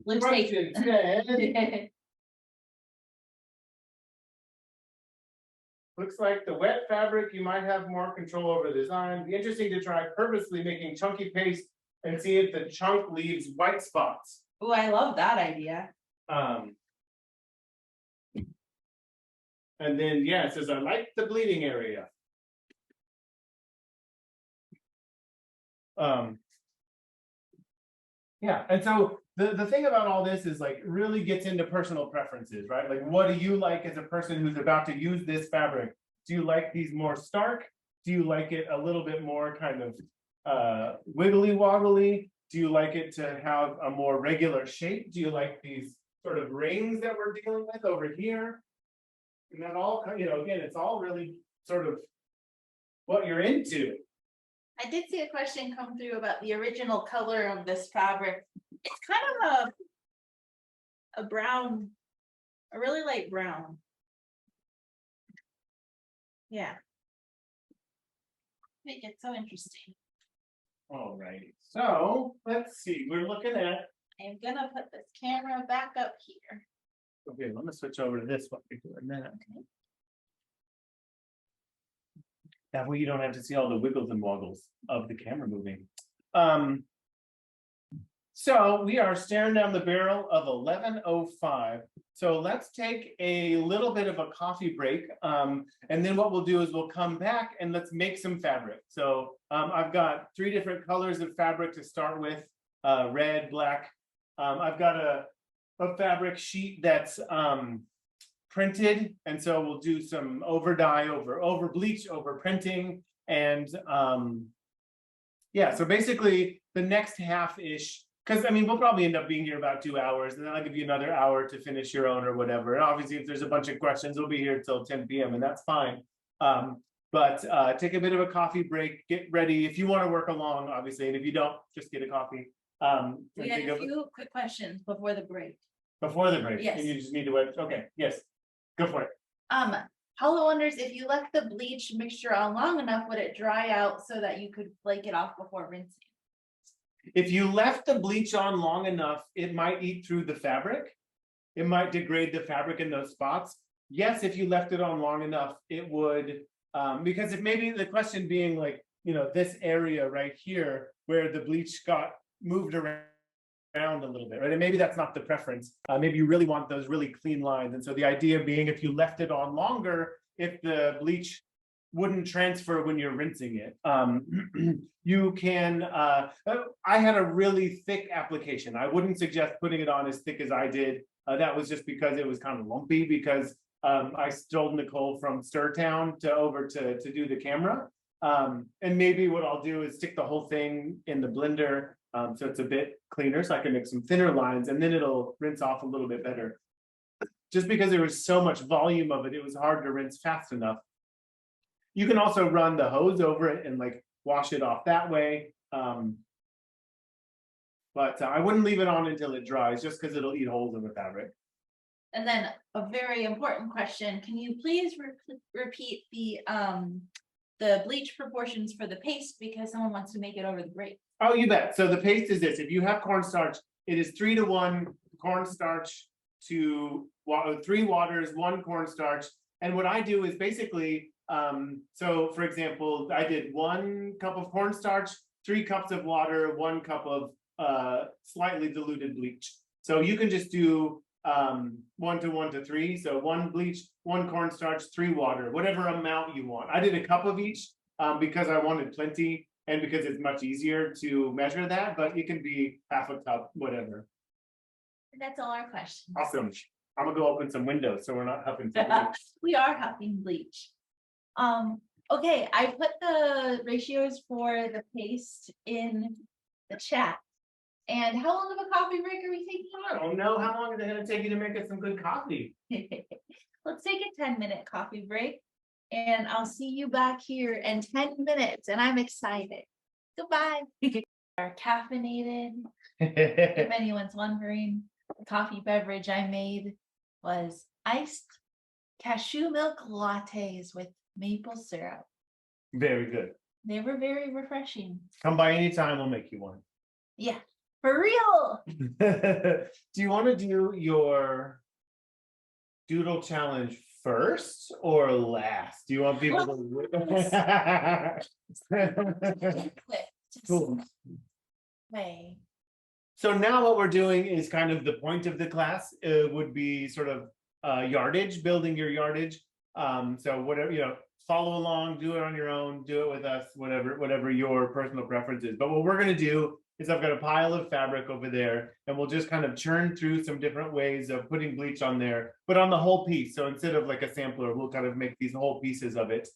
Luke's Questions, taking- Looks like the wet fabric, you might have more control over the design. Be interesting to try purposely making chunky paste and see if the chunk leaves white spots. Oh, I love that idea. And then, yeah, it says, I like the bleeding area. Yeah, and so the thing about all this is like really gets into personal preferences, right? Like, what do you like as a person who's about to use this fabric? Do you like these more stark? Do you like it a little bit more kind of wiggly wobbly? Do you like it to have a more regular shape? Do you like these sort of rings that we're dealing with over here? And that all, you know, again, it's all really sort of what you're into. I did see a question come through about the original color of this fabric. It's kind of a brown, a really light brown. Yeah. Make it so interesting. All right, so let's see, we're looking at. I'm gonna put this camera back up here. Okay, let me switch over to this one before a minute. Okay. That way you don't have to see all the wiggles and woggles of the camera moving. So we are staring down the barrel of 11:05. So let's take a little bit of a coffee break. And then what we'll do is we'll come back and let's make some fabric. So I've got 3 different colors of fabric to start with, red, black. I've got a fabric sheet that's printed, and so we'll do some over dye, over bleach, over printing, and yeah, so basically the next half-ish, because I mean we'll probably end up being here about 2 hours, and then I'll give you another hour to finish your own or whatever. And obviously if there's a bunch of questions, we'll be here till 10 p.m. and that's fine. But take a bit of a coffee break, get ready if you want to work along, obviously, and if you don't, just get a coffee. We had a few quick questions before the break. Before the break. Yes. And you just need to wait. Okay, yes. Go for it. Paula wonders if you left the bleach mixture on long enough, would it dry out so that you could flake it off before rinsing? If you left the bleach on long enough, it might eat through the fabric. It might degrade the fabric in those spots. Yes, if you left it on long enough, it would, because if maybe the question being like, this area right here where the bleach got moved around a little bit, right? And maybe that's not the preference. Maybe you really want those really clean lines. And so the idea being if you left it on longer, if the bleach wouldn't transfer when you're rinsing it. You can, I had a really thick application. I wouldn't suggest putting it on as thick as I did. That was just because it was kind of lumpy because I stole Nicole from Stirtown to do the camera. And maybe what I'll do is stick the whole thing in the blender so it's a bit cleaner so I can make some thinner lines and then it'll rinse off a little bit better. Just because there was so much volume of it, it was hard to rinse fast enough. You can also run the hose over it and like wash it off that way. But I wouldn't leave it on until it dries just because it'll eat holes in the fabric. And then a very important question, can you please repeat the bleach proportions for the paste because someone wants to make it over the break? Oh, you bet. So the paste is this. If you have cornstarch, it is 3-to-1 cornstarch to 3 waters, 1 cornstarch. And what I do is basically, so for example, I did 1 cup of cornstarch, 3 cups of water, 1 cup of slightly diluted bleach. So you can just do 1 to 1 to 3. So 1 bleach, 1 cornstarch, 3 water, whatever amount you want. I did a cup of each because I wanted plenty and because it's much easier to measure that, but it can be half a cup, whatever. That's all our questions. Awesome. I'm gonna go open some windows so we're not huffing some bleach. We are huffing bleach. Okay, I put the ratios for the paste in the chat. And how long of a coffee break are we taking? I don't know. How long is it gonna take you to make us some good coffee? Let's take a 10-minute coffee break. And I'll see you back here in 10 minutes. And I'm excited. Goodbye. Are caffeinated. If anyone's wondering, the coffee beverage I made was iced cashew milk lattes with maple syrup. Very good. They were very refreshing. Come by anytime, we'll make you one. Yeah, for real. Do you want to do your doodle challenge first or last? Do you want people to Cool. Way. So now what we're doing is kind of the point of the class. It would be sort of yardage, building your yardage. So whatever, follow along, do it on your own, do it with us, whatever your personal preference is. But what we're going to do is I've got a pile of fabric over there and we'll just kind of churn through some different ways of putting bleach on there, but on the whole piece. So instead of like a sampler, we'll kind of make these whole pieces of it.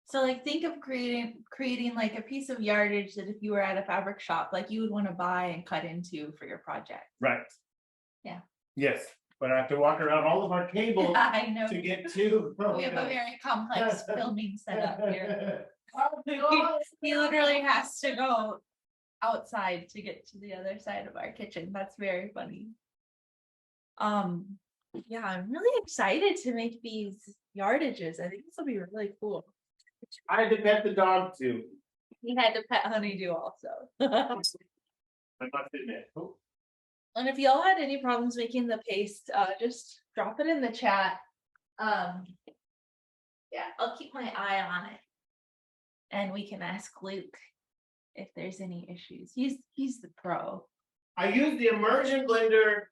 So like think of creating like a piece of yardage that if you were at a fabric shop, like you would want to buy and cut into for your project. Right. Yeah. Yes. But I have to walk around all of our cables I know. to get to. We have a very complex filming setup here. He literally has to go outside to get to the other side of our kitchen. That's very funny. Yeah, I'm really excited to make these yardages. I think this will be really cool. I had to pet the dog too. He had to pet Honeydew also. I must admit. Oh. And if y'all had any problems making the paste, just drop it in the chat. Yeah, I'll keep my eye on it. And we can ask Luke if there's any issues. He's the pro. I used the immersion blender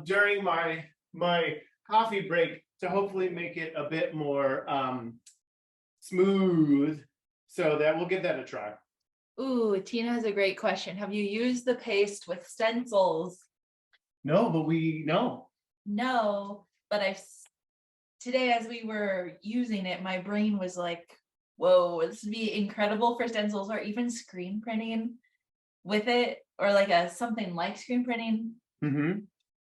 during my coffee break to hopefully make it a bit more smooth. So that we'll give that a try. Ooh, Tina has a great question. Have you used the paste with stencils? No, but we know. No, but today as we were using it, my brain was like, whoa, this would be incredible for stencils or even screen printing with it, or like something like screen printing. Mm-hmm.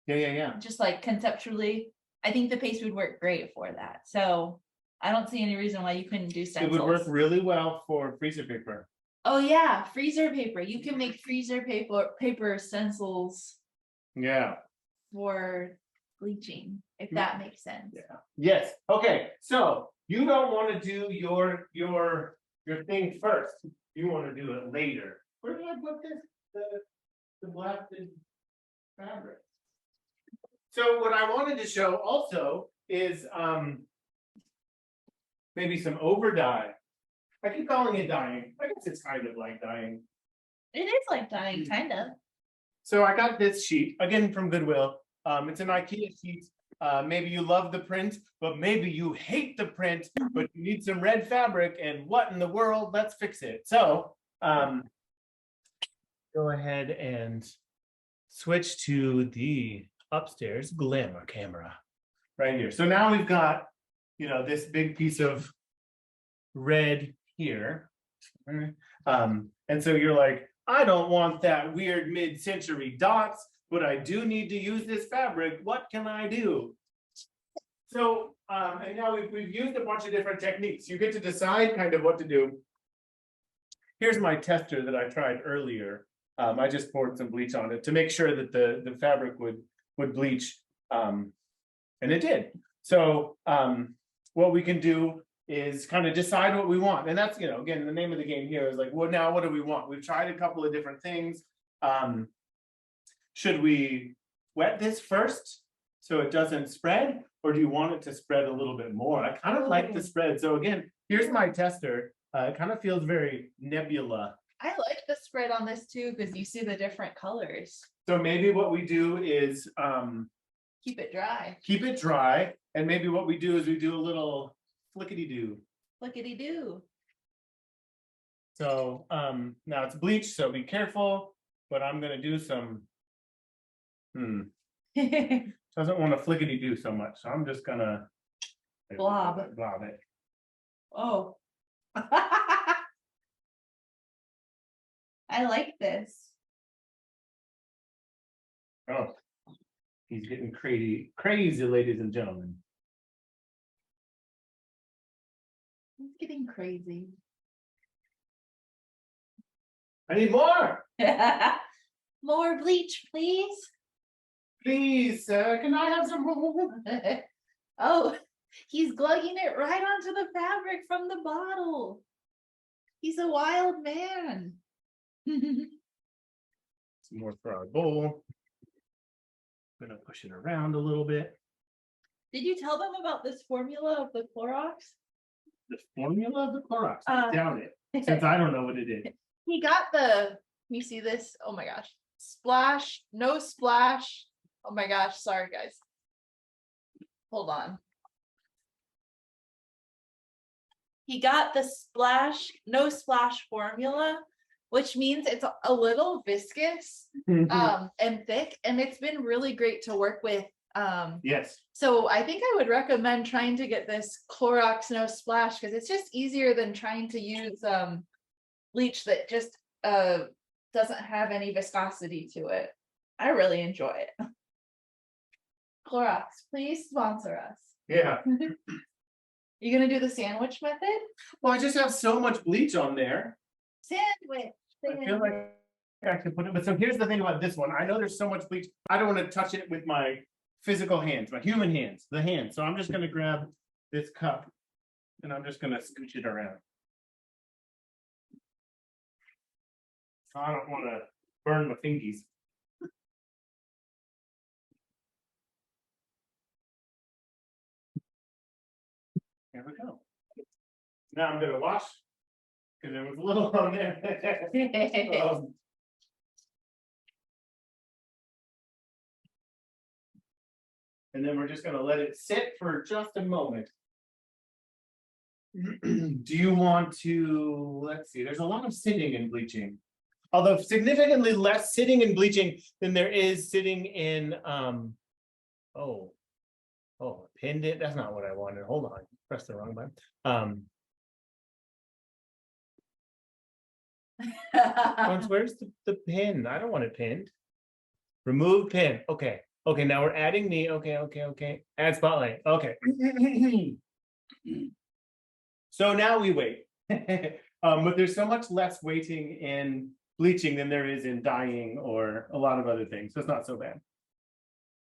Yeah. Just like conceptually, I think the paste would work great for that. So I don't see any reason why you couldn't do stencils. It would work really well for freezer paper. Oh yeah, freezer paper. You can make freezer paper stencils. Yeah. For bleaching, if that makes sense. Yeah. Yes. Okay. So you don't want to do your thing first. You want to do it later. Where did I put this? The blasted fabric. So what I wanted to show also is maybe some over dye. I keep calling it dyeing. I guess it's kind of like dyeing. It is like dyeing, kind of. So I got this sheet again from Goodwill. It's an IKEA sheet. Maybe you love the print, but maybe you hate the print, but you need some red fabric. And what in the world? Let's fix it. So go ahead and switch to the upstairs glamour camera right here. So now we've got, you know, this big piece of red here. And so you're like, I don't want that weird mid-century dots, but I do need to use this fabric. What can I do? So, and now we've used a bunch of different techniques. You get to decide kind of what to do. Here's my tester that I tried earlier. I just poured some bleach on it to make sure that the fabric would bleach, and it did. So what we can do is kind of decide what we want. And that's, you know, again, the name of the game here is like, well, now what do we want? We've tried a couple of different things. Should we wet this first so it doesn't spread? Or do you want it to spread a little bit more? I kind of like the spread. So again, here's my tester. It kind of feels very nebula. I like the spread on this too, because you see the different colors. So maybe what we do is keep it dry. Keep it dry. And maybe what we do is we do a little flickety-do. Flickety-do. So now it's bleach, so be careful. But I'm gonna do some doesn't want to flickety-do so much. So I'm just gonna blob it. Oh. I like this. Oh, he's getting crazy, ladies and gentlemen. He's getting crazy. I need more. More bleach, please. Please, sir, can I have some more? Oh, he's glugging it right onto the fabric from the bottle. He's a wild man. Some more for our bowl. I'm gonna push it around a little bit. Did you tell them about this formula of the Clorox? The formula of the Clorox? I doubt it, since I don't know what it is. He got the, you see this? Oh my gosh. Splash, no splash. Oh my gosh, sorry guys. Hold on. He got the splash, no splash formula, which means it's a little viscous and thick, and it's been really great to work with. Yes. So I think I would recommend trying to get this Clorox no splash, because it's just easier than trying to use bleach that just doesn't have any viscosity to it. I really enjoy it. Clorox, please sponsor us. Yeah. You gonna do the sandwich method? Well, I just have so much bleach on there. Sandwich. I feel like I could put it, but so here's the thing about this one. I know there's so much bleach. I don't want to touch it with my physical hands, my human hands, the hands. So I'm just gonna grab this cup and I'm just gonna scooch it around. So I don't want to burn my fingies. There we go. Now I'm gonna wash because there was a little on there. And then we're just gonna let it sit for just a moment. Do you want to, let's see, there's a lot of sitting in bleaching. Although significantly less sitting in bleaching than there is sitting in, pinned it. That's not what I wanted. Hold on, press the wrong button. Where's the pin? I don't want it pinned. Remove pin. Okay. Okay, now we're adding knee. Okay. Add spotlight. Okay. So now we wait. But there's so much less waiting in bleaching than there is in dyeing or a lot of other things. So it's not so bad.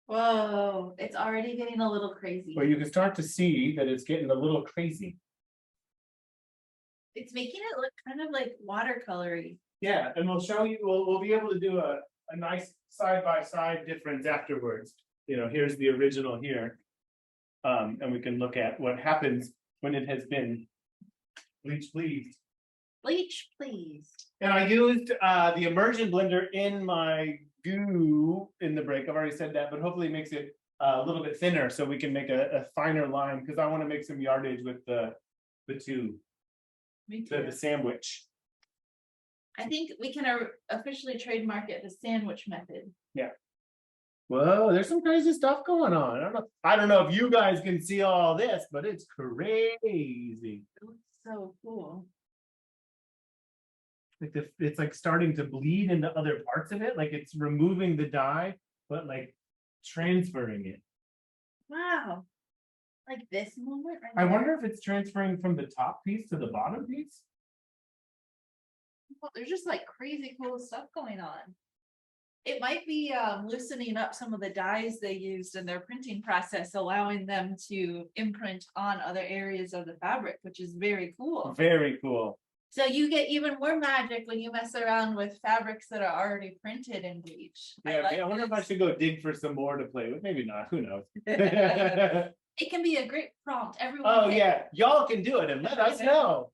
Whoa, it's already getting a little crazy. Well, you can start to see that it's getting a little crazy. It's making it look kind of like watercolory. Yeah, and we'll show you, we'll be able to do a nice side-by-side difference afterwards. You know, here's the original here. And we can look at what happens when it has been bleach bleached. Bleach, please. And I used the immersion blender in my goo in the break. I've already said that, but hopefully it makes it a little bit thinner so we can make a finer line because I want to make some yardage with the two, the sandwich. I think we can officially trademark it the sandwich method. Yeah. Whoa, there's some crazy stuff going on. I don't know if you guys can see all this, but it's crazy. It looks so cool. Like it's like starting to bleed into other parts of it. Like it's removing the dye, but like transferring it. Wow. Like this moment right I here? wonder if it's transferring from the top piece to the bottom piece. Well, there's just like crazy cool stuff going on. It might be loosening up some of the dyes they used in their printing process, allowing them to imprint on other areas of the fabric, which is very cool. Very cool. So you get even more magic when you mess around with fabrics that are already printed in bleach. Yeah, I wonder if I should go dig for some more to play with. Maybe not. Who knows? It can be a great prompt. Everyone. Oh yeah, y'all can do it and let us know.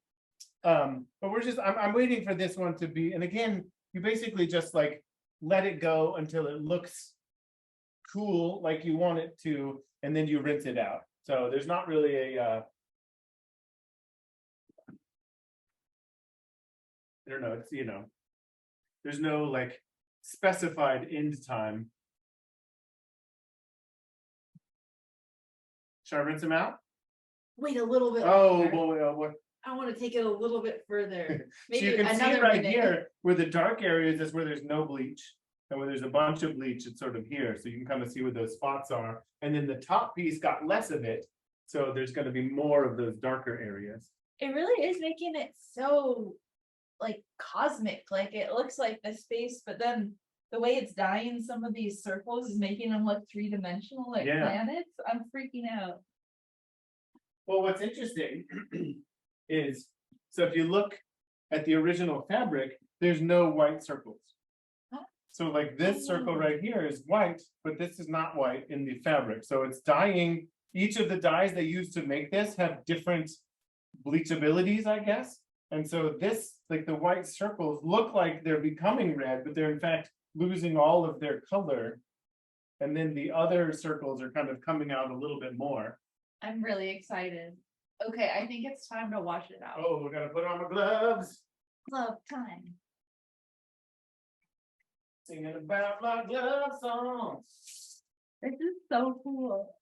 But we're just I'm waiting for this one to be, and again, you basically just like let it go until it looks cool like you want it to, and then you rinse it out. So there's not really a I don't know, it's there's no like specified end time. Should I rinse them out? Wait a little bit. Oh longer. boy, what? I want to take it a little bit further. So you can see right here where the dark areas is where there's no bleach, and where there's a bunch of bleach, it's sort of here. So you can kind of see where those spots are. And then the top piece got less of it. So there's going to be more of those darker areas. It really is making it so like cosmic. Like it looks like the space, but then the way it's dyeing some of these circles is making them look three-dimensional like planets. I'm freaking out. Well, what's interesting is, so if you look at the original fabric, there's no white circles. Huh? So like this circle right here is white, but this is not white in the fabric. So it's dyeing, each of the dyes they use to make this have different bleachabilities, I guess. And so this, like the white circles look like they're becoming red, but they're in fact losing all of their color. And then the other circles are kind of coming out a little bit more. I'm really excited. Okay, I think it's time to wash it out. Oh, we're gonna put on my gloves. Glove time. Singing about my glove song. This is so cool.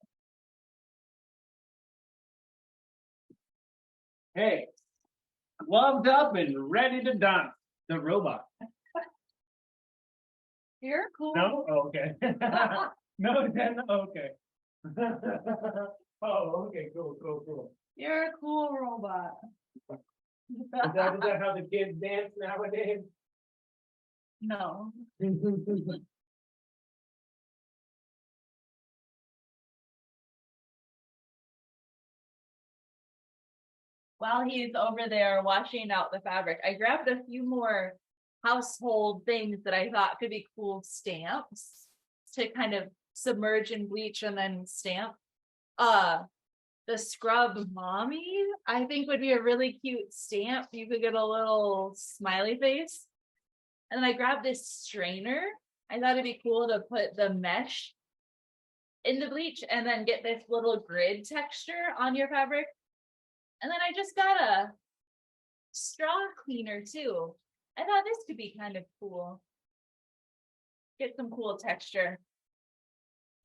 Hey, gloved up and ready to dance. The robot. You're cool. No? Oh, okay. No, then okay. Oh, okay, cool. You're a cool robot. Is that how the kids dance nowadays? No. While he's over there washing out the fabric, I grabbed a few more household things that I thought could be cool stamps to kind of submerge in bleach and then stamp. The scrub mommy, I think would be a really cute stamp. You could get a little smiley face. And then I grabbed this strainer. I thought it'd be cool to put the mesh in the bleach and then get this little grid texture on your fabric. And then I just got a straw cleaner too. I thought this could be kind of cool. Get some cool texture.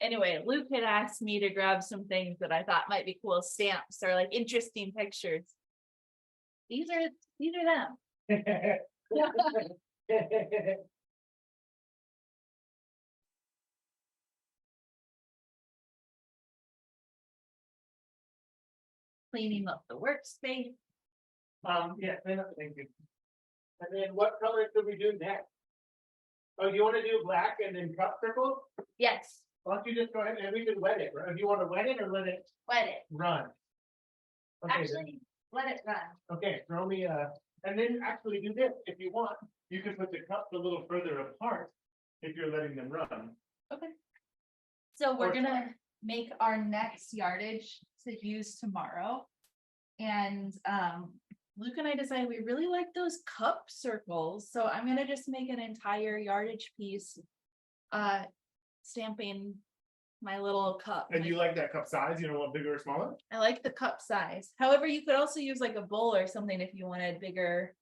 Anyway, Luke had asked me to grab some things that I thought might be cool stamps or like interesting pictures. These are them. Cleaning up the workspace. Yeah, thank you. And then what color should we do next? Oh, you want to do black and then cut circles? Yes. Why don't you just go ahead and we can wet it, right? Do you want to wet it or let it Wet it. run? Okay, Actually, let it run. okay, throw me a And then actually do this, if you want, you can put the cups a little further apart if you're letting them run. Okay. So we're Or- gonna make our next yardage to use tomorrow. And Luke and I decided we really like those cup circles. So I'm gonna just make an entire yardage piece, stamping my little cup. And you like that cup size? You don't want bigger or smaller? I like the cup size. However, you could also use like a bowl or something if you wanted bigger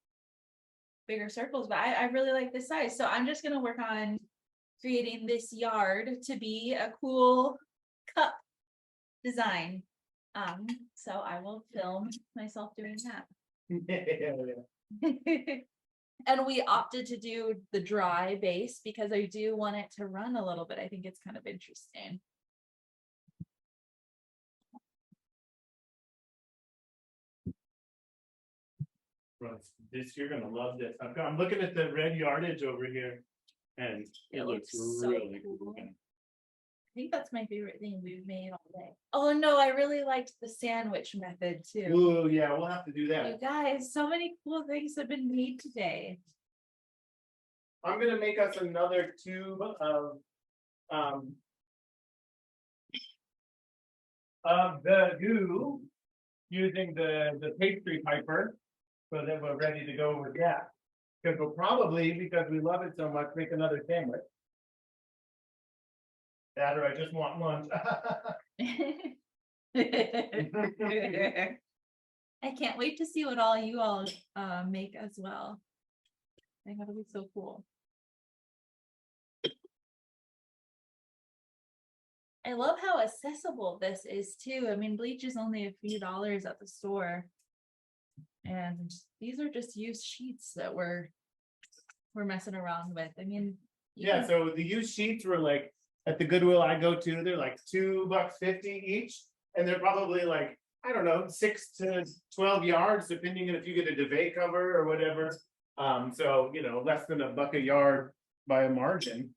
circles, but I really like this size. So I'm just gonna work on creating this yard to be a cool cup design. So I will film myself doing that. And we opted to do the dry base because I do want it to run a little bit. I think it's kind of interesting. This, you're gonna love this. I'm looking at the red yardage over here, and it looks so really cool. cool. I think that's my favorite thing we've made all day. Oh no, I really liked the sandwich method too. Ooh, yeah, we'll have to do You that. guys, so many cool things have been made today. I'm gonna make us another tube of the goo using the pastry piper, so that we're ready to go with that. Because we'll probably, because we love it so much, make another sandwich. That or I just want lunch. I can't wait to see what all you all make as well. I think that'll be so cool. I love how accessible this is too. I mean, Bleach is only a few dollars at the store. And these are just used sheets that we're messing around with. I mean, Yeah, so the used sheets were like, at the Goodwill I go to, they're like $2.50 each. And they're probably like, I don't know, 6 to 12 yards, depending on if you get a duvet cover or whatever. So, you know, less than $1 a yard by a margin.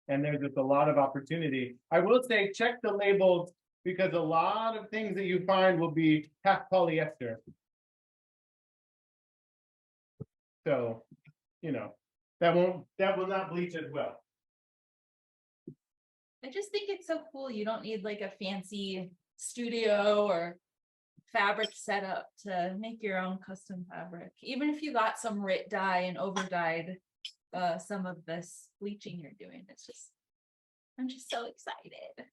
And there's just a lot of opportunity. I will say, check the labels, because a lot of things that you find will be half polyester. So, you know, that will not bleach as well. I just think it's so cool. You don't need like a fancy studio or fabric setup to make your own custom fabric. Even if you got some RIT dye and over dyed some of this bleaching you're doing, I'm just so excited.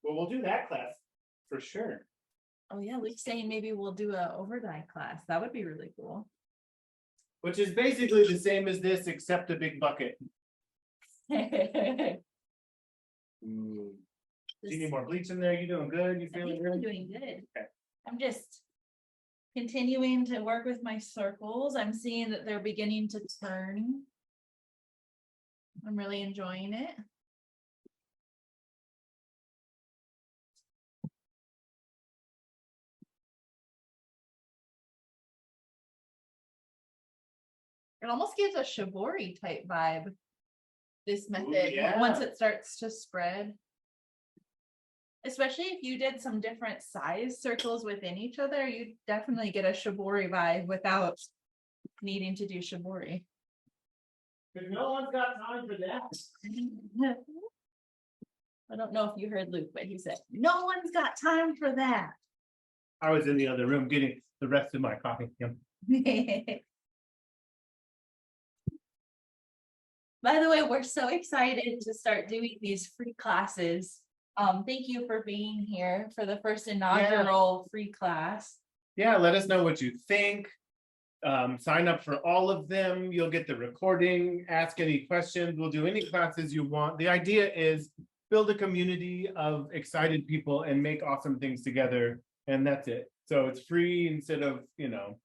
Well, we'll do that class for sure. Oh yeah, Luke's saying maybe we'll do a over dye class. That would be really cool. Which is basically the same as this, except a big bucket. Do you need more bleach in there? You doing good? You I feeling think I'm good? doing good. Okay. I'm just continuing to work with my circles. I'm seeing that they're beginning to turn. I'm really enjoying it. It almost gives a shibori type vibe, this method, yeah. once it starts to spread. Especially if you did some different size circles within each other, you definitely get a shibori vibe without needing to do shibori. Because no one's got time for that. I don't know if you heard Luke, but he said, no one's got time for that. I was in the other room getting the rest of my coffee. By the way, we're so excited to start doing these free classes. Thank you for being here for the first inaugural free class. Yeah, let us know what you think. Sign up for all of them. You'll get the recording, ask any questions. We'll do any classes you want. The idea is build a community of excited people and make awesome things together. And that's it. So it's free instead of, you know,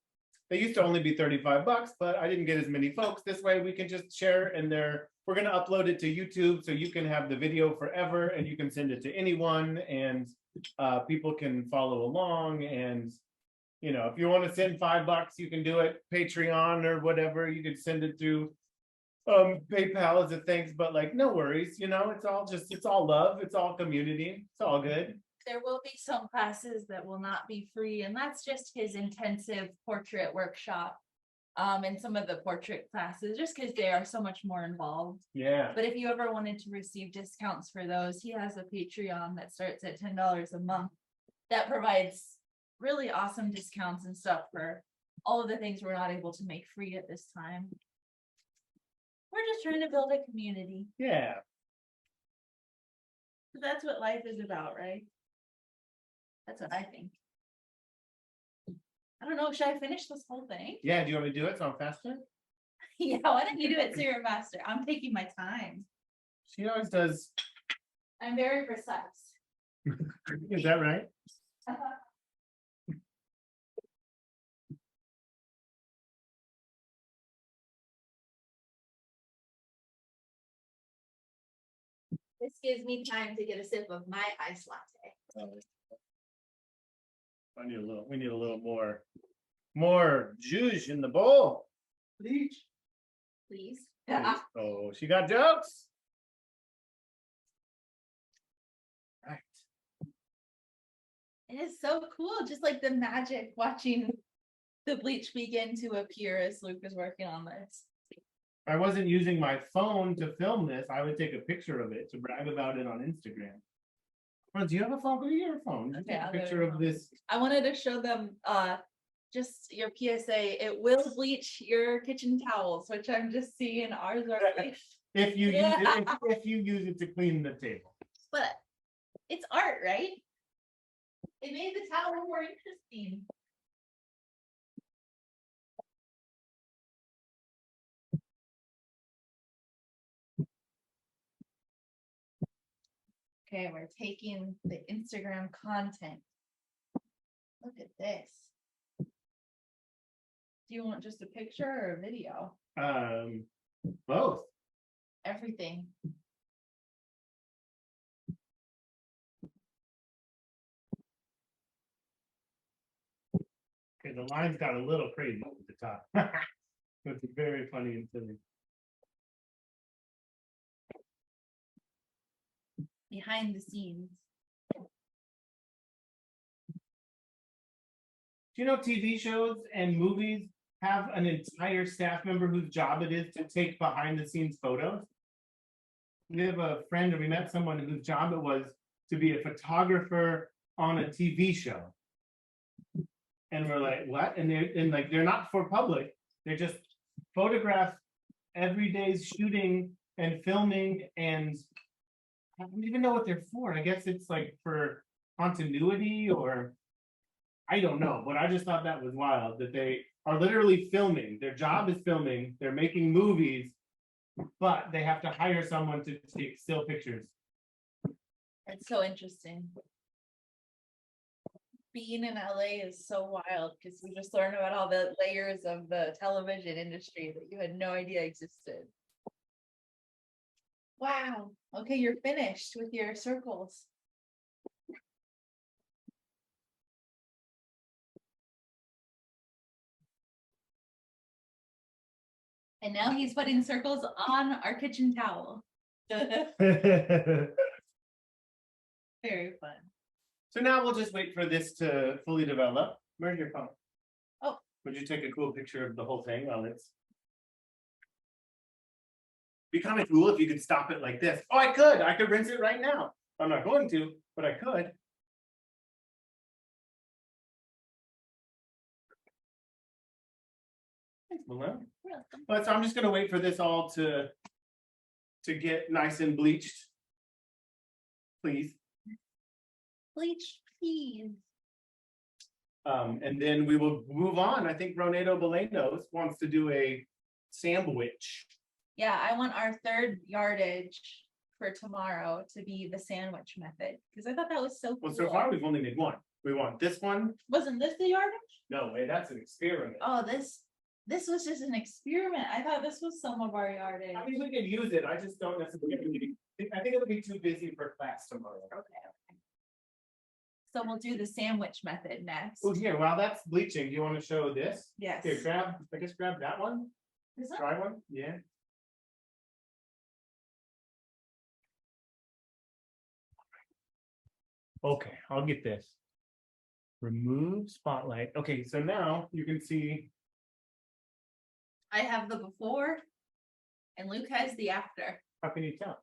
they used to only be $35, but I didn't get as many folks. This way we can just share, and we're going to upload it to YouTube so you can have the video forever and you can send it to anyone, and people can follow along. And you know, if you want to send $5, you can do it Patreon or whatever. You could send it through PayPal as a thanks, but like, no worries. You know, it's all love. It's all community. It's all good. There will be some classes that will not be free, and that's just his intensive portrait workshop. And some of the portrait classes, just because they are so much more involved. Yeah. But if you ever wanted to receive discounts for those, he has a Patreon that starts at $10 a month that provides really awesome discounts and stuff for all of the things we're not able to make free at this time. We're just trying to build a community. Yeah. That's what life is about, right? That's what I think. I don't know. Should I finish this whole thing? Yeah. Do you want me to do it so I'm faster? Yeah, why don't you do it so you're faster? I'm taking my time. She always does. I'm very precise. Is that right? This gives me time to get a sip of my iced latte. We need a little more juice in the bowl. Bleach. Please. Oh, she got jokes. Right. It is so cool, just like the magic watching the bleach begin to appear as Luke is working on this. If I wasn't using my phone to film this, I would take a picture of it to brag about it on Instagram. Well, do you have a phone? Go to your phone. Okay, Take a I'll go to picture your of phone. this. I wanted to show them just your PSA. It will bleach your kitchen towels, which I'm just seeing ours are bleached. If you use Yeah. it, if you use it to clean the table. But it's art, right? It made the towel more interesting. Okay, we're taking the Instagram content. Look at this. Do you want just a picture or a video? Both. Everything. Okay, the lines got a little crazy at the top. It's very funny and silly. Behind the scenes. Do you know TV shows and movies have an entire staff member whose job it is to take behind the scenes photos? We have a friend, or we met someone whose job it was to be a photographer on a TV show. And we're like, what? And they're not for public. They just photograph every day's shooting and filming, and I don't even know what they're for. I guess it's like for continuity, or I don't know, but I just thought that was wild that they are literally filming. Their job is filming, they're making movies, but they have to hire someone to take still pictures. It's so interesting. Being in LA is so wild because we just learned about all the layers of the television industry that you had no idea existed. Wow. Okay, you're finished with your circles. And now he's putting circles on our kitchen towel. Very fun. So now we'll just wait for this to fully develop. Where's your phone? Oh. Would you take a cool picture of the whole thing while it's... Be kind of cool if you could stop it like this. Oh, I could rinse it right now. I'm not going to, but I could. Thanks, Malone. But so I'm just gonna wait for this all to get nice and bleached. Please. Bleach, please. And then we will move on. I think Ronado Belenos wants to do a sandwich. Yeah, I want our third yardage for tomorrow to be the sandwich method because I thought that was so cool. Well, so far we've only made one. We want this one. Wasn't this the yardage? No way, that's an experiment. Oh, this was just an experiment. I thought this was some of our yardage. I mean, we could use it. I just don't necessarily. I think it'll be too busy for class tomorrow. Okay. So we'll do the sandwich method next. Oh, here, while that's bleaching, do you want to show this? Yes. Here, grab that one. This one? Try one. Yeah. Okay, I'll get this. Remove spotlight. Okay, so now you can see. I have the before and Luke has the after. How can you tell?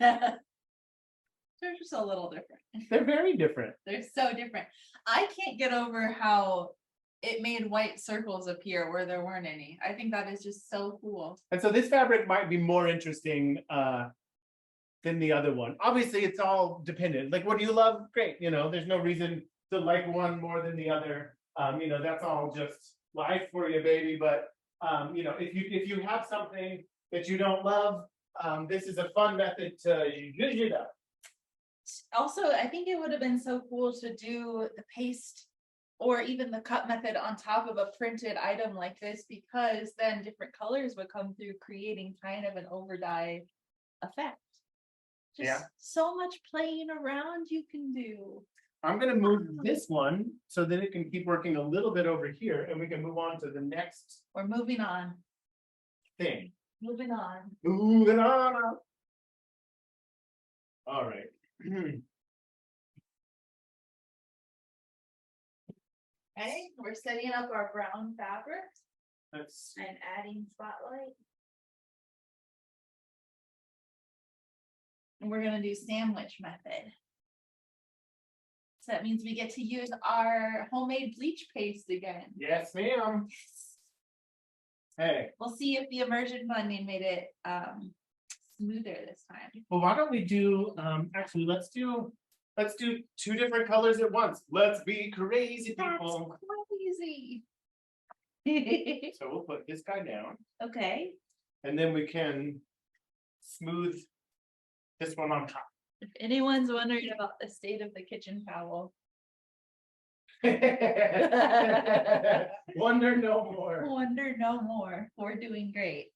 They're just a little different. They're very different. They're so different. I can't get over how it made white circles appear where there weren't any. I think that is just so cool. And so this fabric might be more interesting than the other one. Obviously, it's all dependent. Like, what do you love? Great. You know, there's no reason to like one more than the other. You know, that's all just life for you, baby. But you know, if you have something that you don't love, this is a fun method to use it up. Also, I think it would have been so cool to do the paste or even the cut method on top of a printed item like this, because then different colors would come through, creating kind of an over dye effect. Just so much playing around you can do. I'm going to move this one so that it can keep working a little bit over here, and we can move on to the next. We're moving on. Thing. Moving on. Moving on. All right. Okay, we're setting up our brown fabric Let's see. and adding spotlight. And we're going to do sandwich method. So that means we get to use our homemade bleach paste again. Yes, ma'am. Hey. We'll see if the immersion blending made it smoother this time. Well, why don't we do? Actually, let's do 2 different colors at once. Let's be crazy, people. That's crazy. So we'll put this guy down. Okay. And then we can smooth this one on top. If anyone's wondering about the state of the kitchen towel, Wonder no more. wonder no more. We're doing great.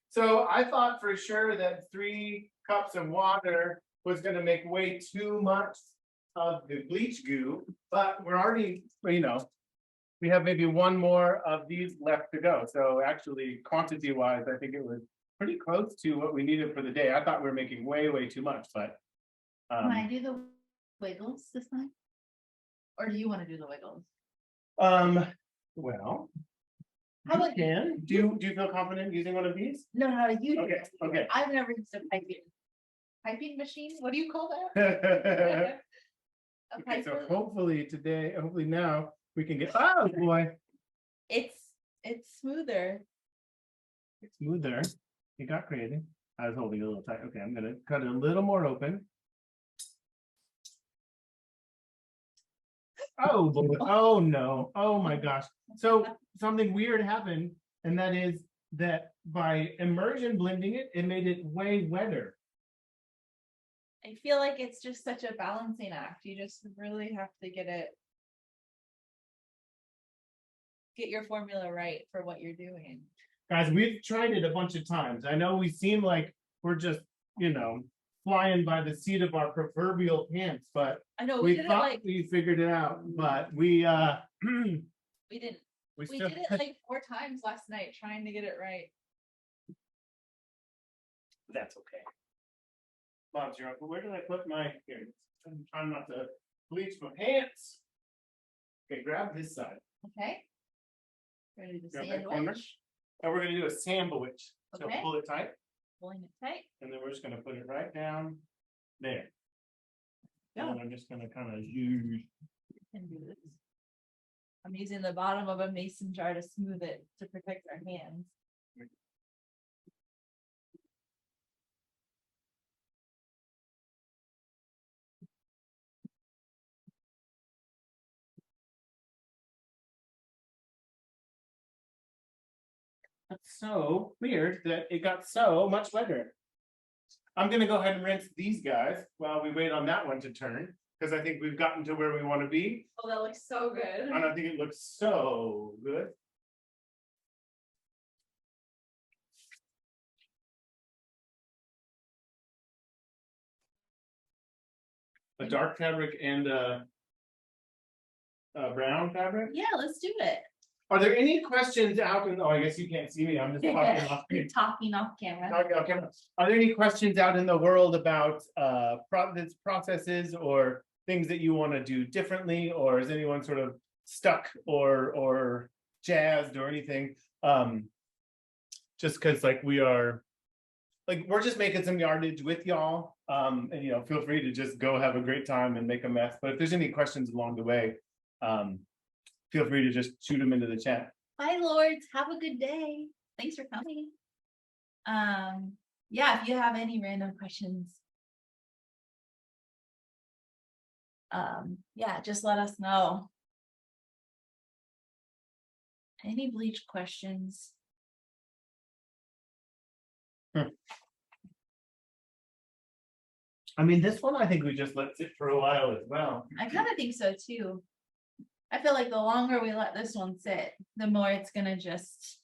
So I thought for sure that 3 cups of water was going to make way too much of the bleach goo, but we're already, you know, we have maybe 1 more of these left to go. So actually, quantity wise, I think it was pretty close to what we needed for the day. I thought we were making way too much, but. Can I do the wiggles this time? Or do you want to do the wiggles? Well. How about you? Do you feel confident using one of these? No, you do. Okay. I've never used a piping machine. What do you call that? Okay, so hopefully now we can get. Oh boy, it's smoother. It's smoother. You got creative. I was holding it a little tight. Okay, I'm gonna cut it a little more open. Oh boy. Oh no. Oh my gosh. So something weird happened, and that is that by immersion blending it, it made it way wetter. I feel like it's just such a balancing act. You just really have to get your formula right for what you're doing. Guys, we've tried it a bunch of times. I know we seem like we're just, you know, flying by the seat of our proverbial pants, but I know we thought we figured it out, but we we didn't. We did it like 4 times last night trying to get it right. That's okay. Bob's your uncle. Where did I put my here? I'm trying not to bleach my pants. Okay, grab this side. Okay. We're gonna do the Grab that corner. sandwich. And we're gonna do a sandwich. So Okay. pull it tight. Pulling it tight. And then we're just gonna put it right down there. Yeah. And then I'm just gonna kind of use. Can do this. I'm using the bottom of a mason jar to smooth it to protect our hands. That's so weird that it got so much wetter. I'm gonna go ahead and rinse these guys while we wait on that one to turn, because I think we've gotten to where we want to be. Oh, that looks so good. And I think it looks so good. A dark fabric and a brown fabric? Yeah, let's do it. Are there any questions out in, oh, I guess you can't see me, I'm just talking off. You're talking off camera. Talking off camera. Are there any questions out in the world about processes or things that you want to do differently, or is anyone sort of stuck or jazzed or anything? Just because like we're just making some yardage with y'all, and feel free to just go have a great time and make a mess. But if there's any questions along the way, feel free to just shoot them into the chat. Hi, Lords. Have a good day. Thanks for coming. Yeah, if you have any random questions, yeah, just let us know. Any Bleach questions? I mean, this one, I think we just let sit for a while as well. I kind of think so too. I feel like the longer we let this one sit, the more it's gonna just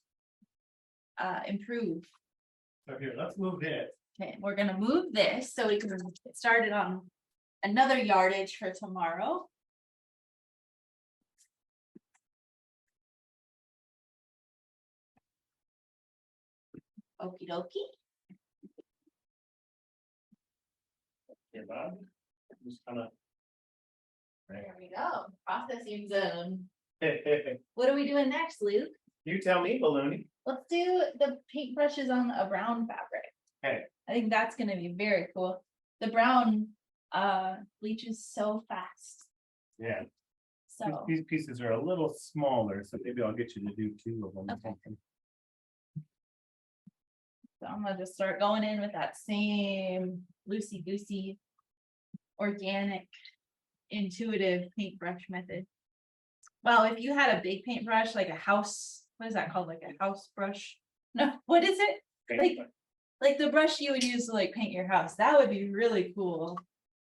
improve. So here, let's move it. Okay, we're gonna move this so we can get started on another yardage for tomorrow. Okie dokie. Here, Bob. Just kind of. There we go. Processing zone. You What are we doing next, Luke? tell me, Baloney. Let's do the paintbrushes on a brown fabric. Okay. I think that's gonna be very cool. The brown bleaches so fast. Yeah. So These pieces are a little smaller, so maybe I'll get you to do 2 of them. Okay. So I'm gonna just start going in with that same loosey-goosey, organic, intuitive paintbrush method. Well, if you had a big paintbrush, like a house, what is that called? Like a house brush? No, what is it? Like the brush you would use to like paint your house. That would be really cool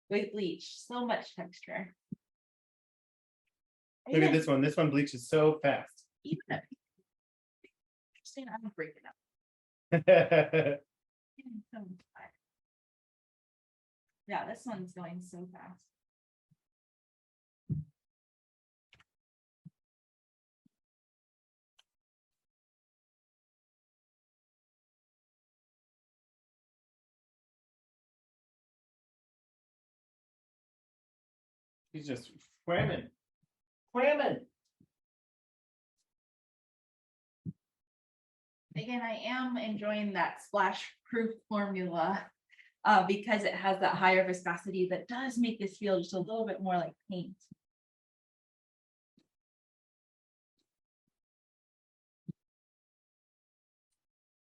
with bleach. So much texture. Look at this one. This one bleaches so fast. Even a interesting, I'm gonna break it up. Yeah, this one's going so fast. He's just whamming. Whamming. Again, I am enjoying that splash proof formula because it has that higher viscosity that does make this feel just a little bit more like paint.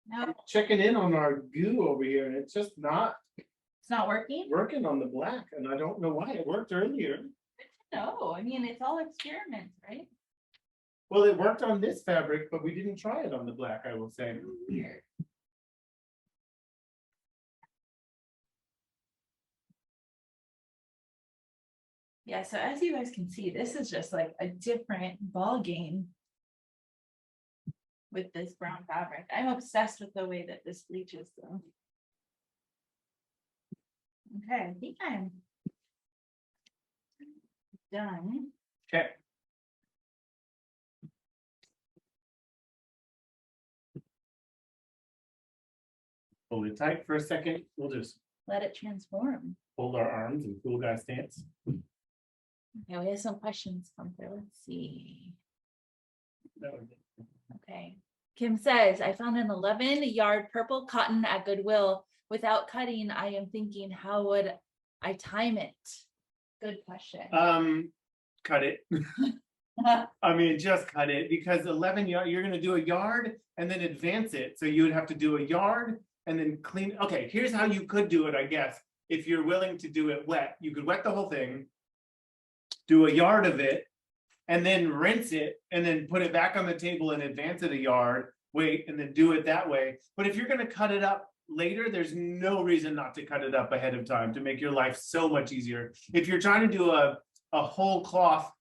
No, Checking in on our goo over here, and it's just not it's not working. working on the black, and I don't know why. It worked earlier. No, I mean, it's all experiments, right? Well, it worked on this fabric, but we didn't try it on the black, I will say. Weird. Yeah, so as you guys can see, this is just like a different ball game with this brown fabric. I'm obsessed with the way that this bleaches though. Okay, I think I'm done. Okay. Hold it tight for a second. We'll just Let it transform. fold our arms and cool guy stance. Okay, we have some questions come through. Let's see. Okay. Kim says, I found an 11-yard purple cotton at Goodwill. Without cutting, I am thinking, how would I time it? Good question. Cut it. I mean, just cut it, because 11 yard, you're going to do a yard and then advance it. So you would have to do a yard and then clean. Okay, here's how you could do it, I guess. If you're willing to do it wet, you could wet the whole thing, do a yard of it, and then rinse it, and then put it back on the table and advance it a yard, wait, and then do it that way. But if you're going to cut it up later, there's no reason not to cut it up ahead of time to make your life so much easier. If you're trying to do a whole cloth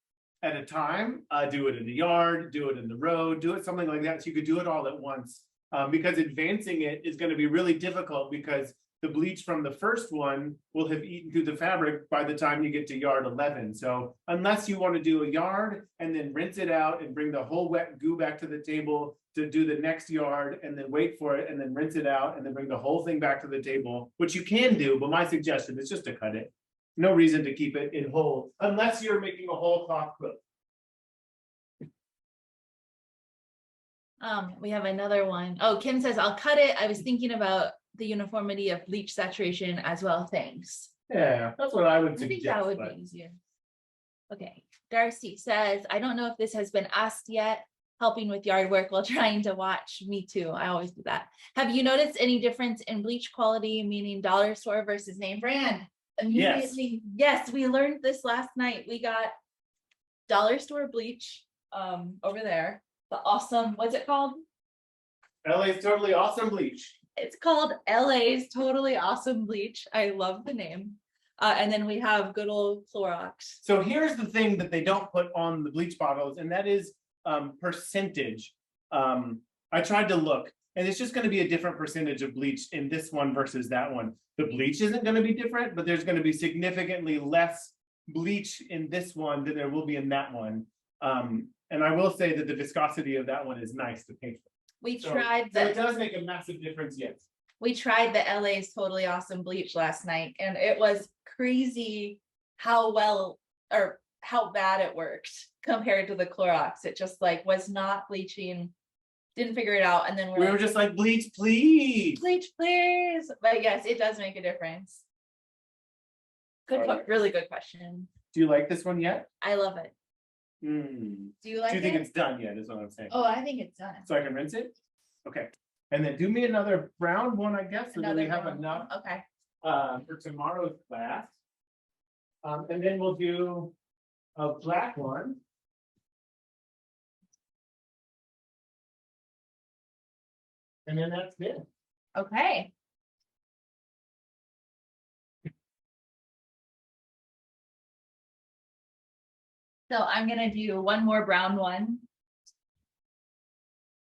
at a time, do it in the yard, do it in the road, do it something like that, so you could do it all at once. Because advancing it is going to be really difficult, because the bleach from the first one will have eaten through the fabric by the time you get to yard 11. So unless you want to do a yard and then rinse it out and bring the whole wet goo back to the table to do the next yard and then wait for it and then rinse it out and then bring the whole thing back to the table, which you can do, but my suggestion is just to cut it. No reason to keep it in whole unless you're making a whole cloth quilt. We have another one. Oh, Kim says, I'll cut it. I was thinking about the uniformity of bleach saturation as well. Thanks. Yeah, that's what I would I suggest. think that would be easier. Okay. Darcy says, I don't know if this has been asked yet. Helping with yard work while trying to watch. Me too. I always do that. Have you noticed any difference in bleach quality, meaning dollar store versus name brand? Immediately, yes, we learned this last night. We got dollar store bleach over there. The awesome, what's it called? LA's Totally Awesome Bleach. It's called LA's Totally Awesome Bleach. I love the name. And then we have good old Clorox. So here's the thing that they don't put on the bleach bottles, and that is percentage. I tried to look, and it's just going to be a different percentage of bleach in this one versus that one. The bleach isn't going to be different, but there's going to be significantly less bleach in this one than there will be in that one. And I will say that the viscosity of that one is nice to paint. We So tried it the does make a massive difference, yes. we tried the LA's Totally Awesome Bleach last night, and it was crazy how well or how bad it worked compared to the Clorox. It just like was not bleaching, didn't figure it out, and then We were just like, bleach, please. bleach, please. But yes, it does make a difference. Really good question. Do you like this one yet? I love it. Mm. Do you like Do you think it? it's done yet, is what I'm saying. Oh, I think it's done. So I can rinse it? Okay. And then do me another brown one, I guess, so that we have brown enough one. Okay. for tomorrow's class. And then we'll do a black one. And then that's it. Okay. So I'm gonna do one more brown one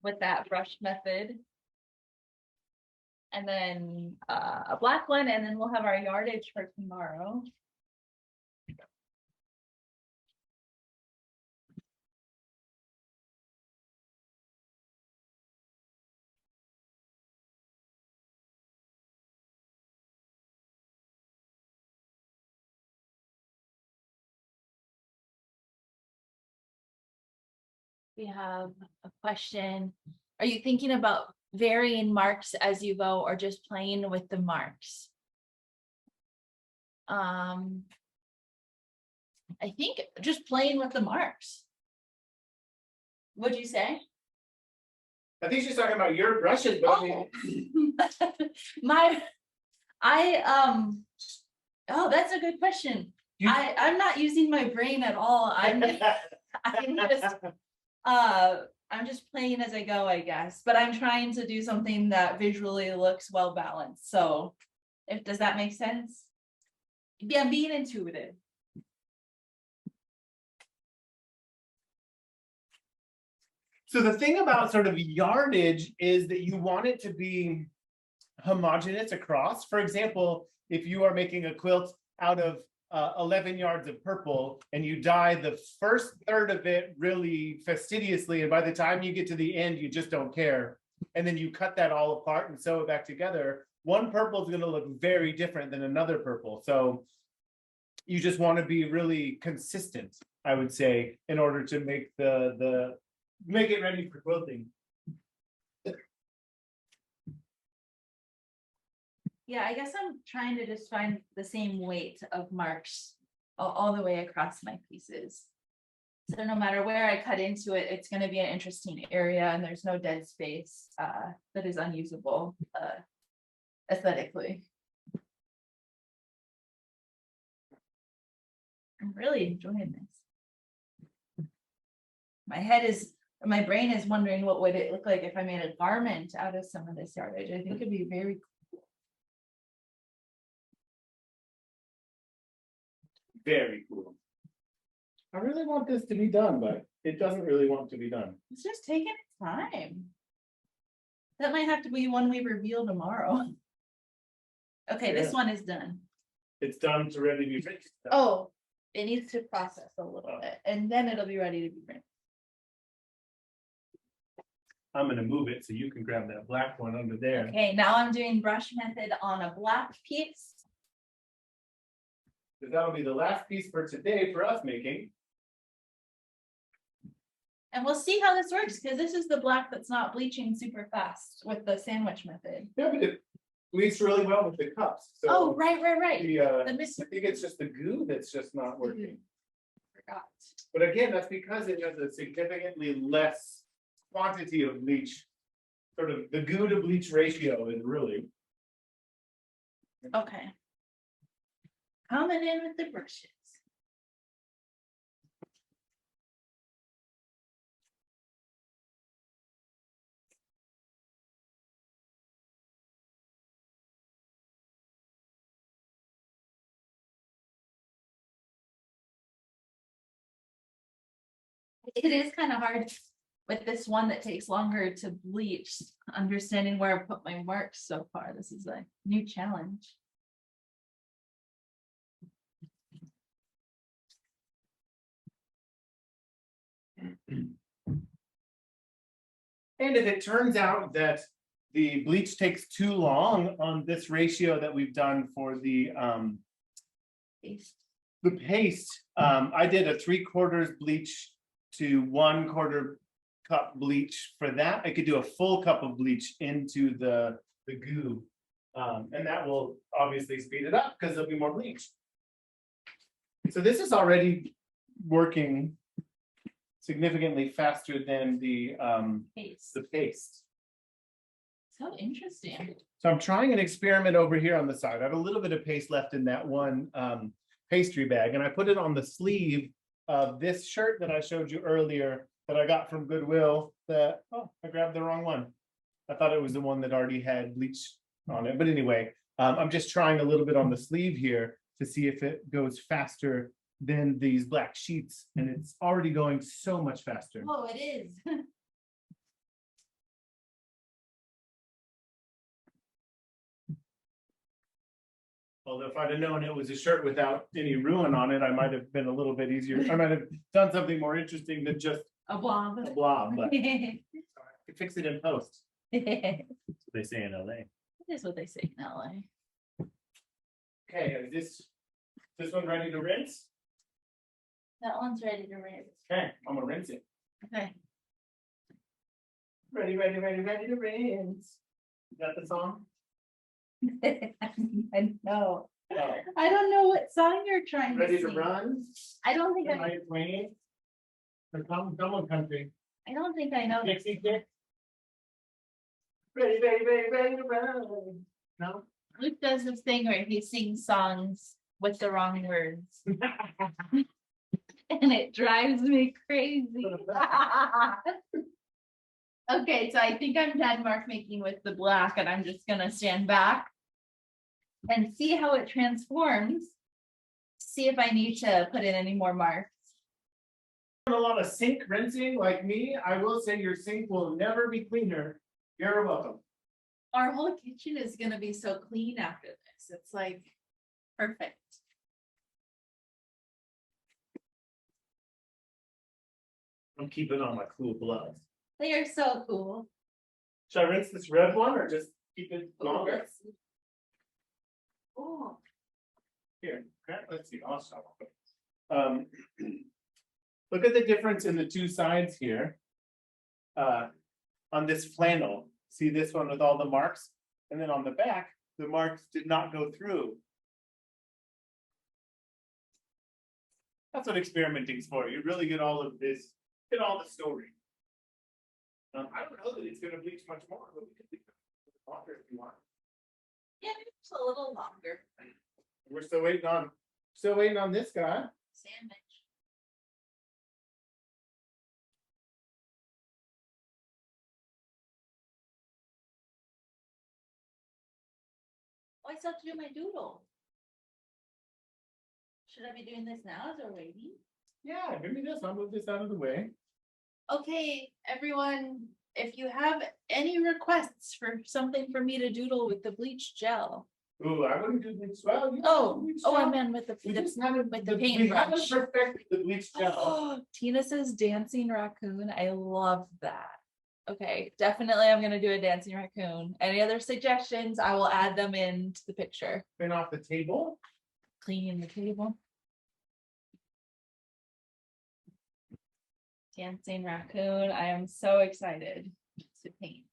with that brush method. And then a black one, and then we'll have our yardage for tomorrow. We have a question. Are you thinking about varying marks as you go or just playing with the marks? I think just playing with the marks. What'd you say? I think she's talking about your brushes, but I mean, Oh, that's a good question. I'm not using my brain at all. I'm just playing as I go, I guess, but I'm trying to do something that visually looks well balanced. So does that make sense? Yeah, I'm being intuitive. so the thing about sort of yardage is that you want it to be homogeneous across. For example, if you are making a quilt out of 11 yards of purple and you dye the first third of it really fastidiously, and by the time you get to the end, you just don't care. And then you cut that all apart and sew it back together. One purple is going to look very different than another purple. So you just want to be really consistent, I would say, in order to make make it ready for quilting. Yeah, I guess I'm trying to just find the same weight of marks all the way across my pieces. So no matter where I cut into it, it's going to be an interesting area, and there's no dead space that is unusable aesthetically. I'm really enjoying this. My brain is wondering what would it look like if I made a garment out of some of this yardage. I think it'd be very cool. Very cool. I really want this to be done, but it doesn't really want to be done. It's just taking its time. That might have to be one we reveal tomorrow. Okay, this one is done. It's done to ready to be rinsed. Oh, it needs to process a little bit and then it'll be ready to be rinsed. I'm gonna move it so you can grab that black one under there. Okay, now I'm doing brush method on a black piece. Because that'll be the last piece for today for us making. And we'll see how this works, because this is the black that's not bleaching super fast with the sandwich method. Yeah, but it bleeds really well with the cups. So Oh, right. the, The mis- I think it's just the goo that's just not working. Forgot. But again, that's because it has a significantly less quantity of bleach. Sort of the goo to bleach ratio is really. Okay. Coming in with the brushes. It is kind of hard with this one that takes longer to bleach, understanding where I put my marks so far. This is a new challenge. And if it turns out that the bleach takes too long on this ratio that we've done for the paste, I did a 3/4 bleach to 1/4 cup bleach for that. I could do a full cup of bleach into the goo. And that will obviously speed it up because there'll be more bleach. So this is already working significantly faster than the paste. So interesting. So I'm trying an experiment over here on the side. I have a little bit of paste left in that one pastry bag, and I put it on the sleeve of this shirt that I showed you earlier that I got from Goodwill. That, oh, I grabbed the wrong one. I thought it was the one that already had bleach on it. But anyway, I'm just trying a little bit on the sleeve here to see if it goes faster than these black sheets, and it's already going so much faster. Oh, it is. Although if I'd have known it was a shirt without any ruin on it, I might have been a little bit easier. I might have done something more interesting than just A blob. a blob, but I could fix it in post. That That's what they say in LA. is what they say in LA. Okay, is this one ready to rinse? That one's ready to rinse. Okay, I'm gonna rinse it. Okay. Ready to rinse. Is that the song? I know. Oh, I don't know what song you're trying ready to to sing. run? I don't think Am I. I playing? Come on, country. I don't think I know. Dixie Dick. Ready to run. No? Luke does this thing where he sings songs with the wrong words, and it drives me crazy. Okay, so I think I'm done mark making with the black, and I'm just gonna stand back and see how it transforms. See if I need to put in any more marks. A lot of sink rinsing like me, I will say your sink will never be cleaner. You're welcome. Our whole kitchen is gonna be so clean after this. It's like perfect. I'm keeping on my cool gloves. They are so cool. Should I rinse this red one or just keep it longer? Oh, Here, okay, let's see, I'll stop. Look at the difference in the two sides here. On this flannel, see this one with all the marks? And then on the back, the marks did not go through. That's what experimenting is for. You really get all of this, get all the story. I don't know that it's gonna bleach much more, but we could leave it longer if you want. yeah, maybe just a little longer. We're still waiting on this guy. Sandwich. Oh, I still have to do my doodle. Should I be doing this now as we're waiting? Yeah, give me this. I'll move this out of the way. Okay, everyone, if you have any requests for something for me to doodle with the bleach gel, Ooh, I wouldn't do bleach. Well, you Oh, bleach I gel. meant with We the just haven't with the we haven't paintbrush. perfected the bleach gel. Oh, Tina says dancing raccoon. I love that. Okay, definitely I'm gonna do a dancing raccoon. Any other suggestions? I will add them into the picture. Been off the table. Cleaning the table. Dancing raccoon. I am so excited to paint.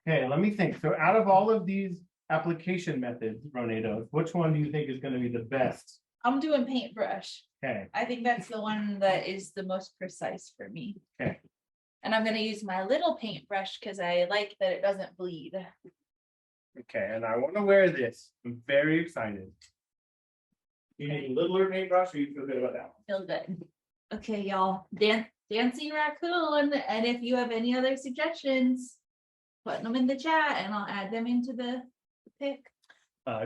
Okay, let me think. So out of all of these application methods, Ronados, which one do you think is going to be the best? I'm doing paintbrush. Okay. I think that's the one that is the most precise for me. Okay. And I'm going to use my little paintbrush because I like that it doesn't bleed. Okay, and I want to wear this. I'm very excited. You need a littler paintbrush, or you feel good about that one? Feel good. Okay, y'all. Dancing raccoon. And if you have any other suggestions, put them in the chat and I'll add them into the pic.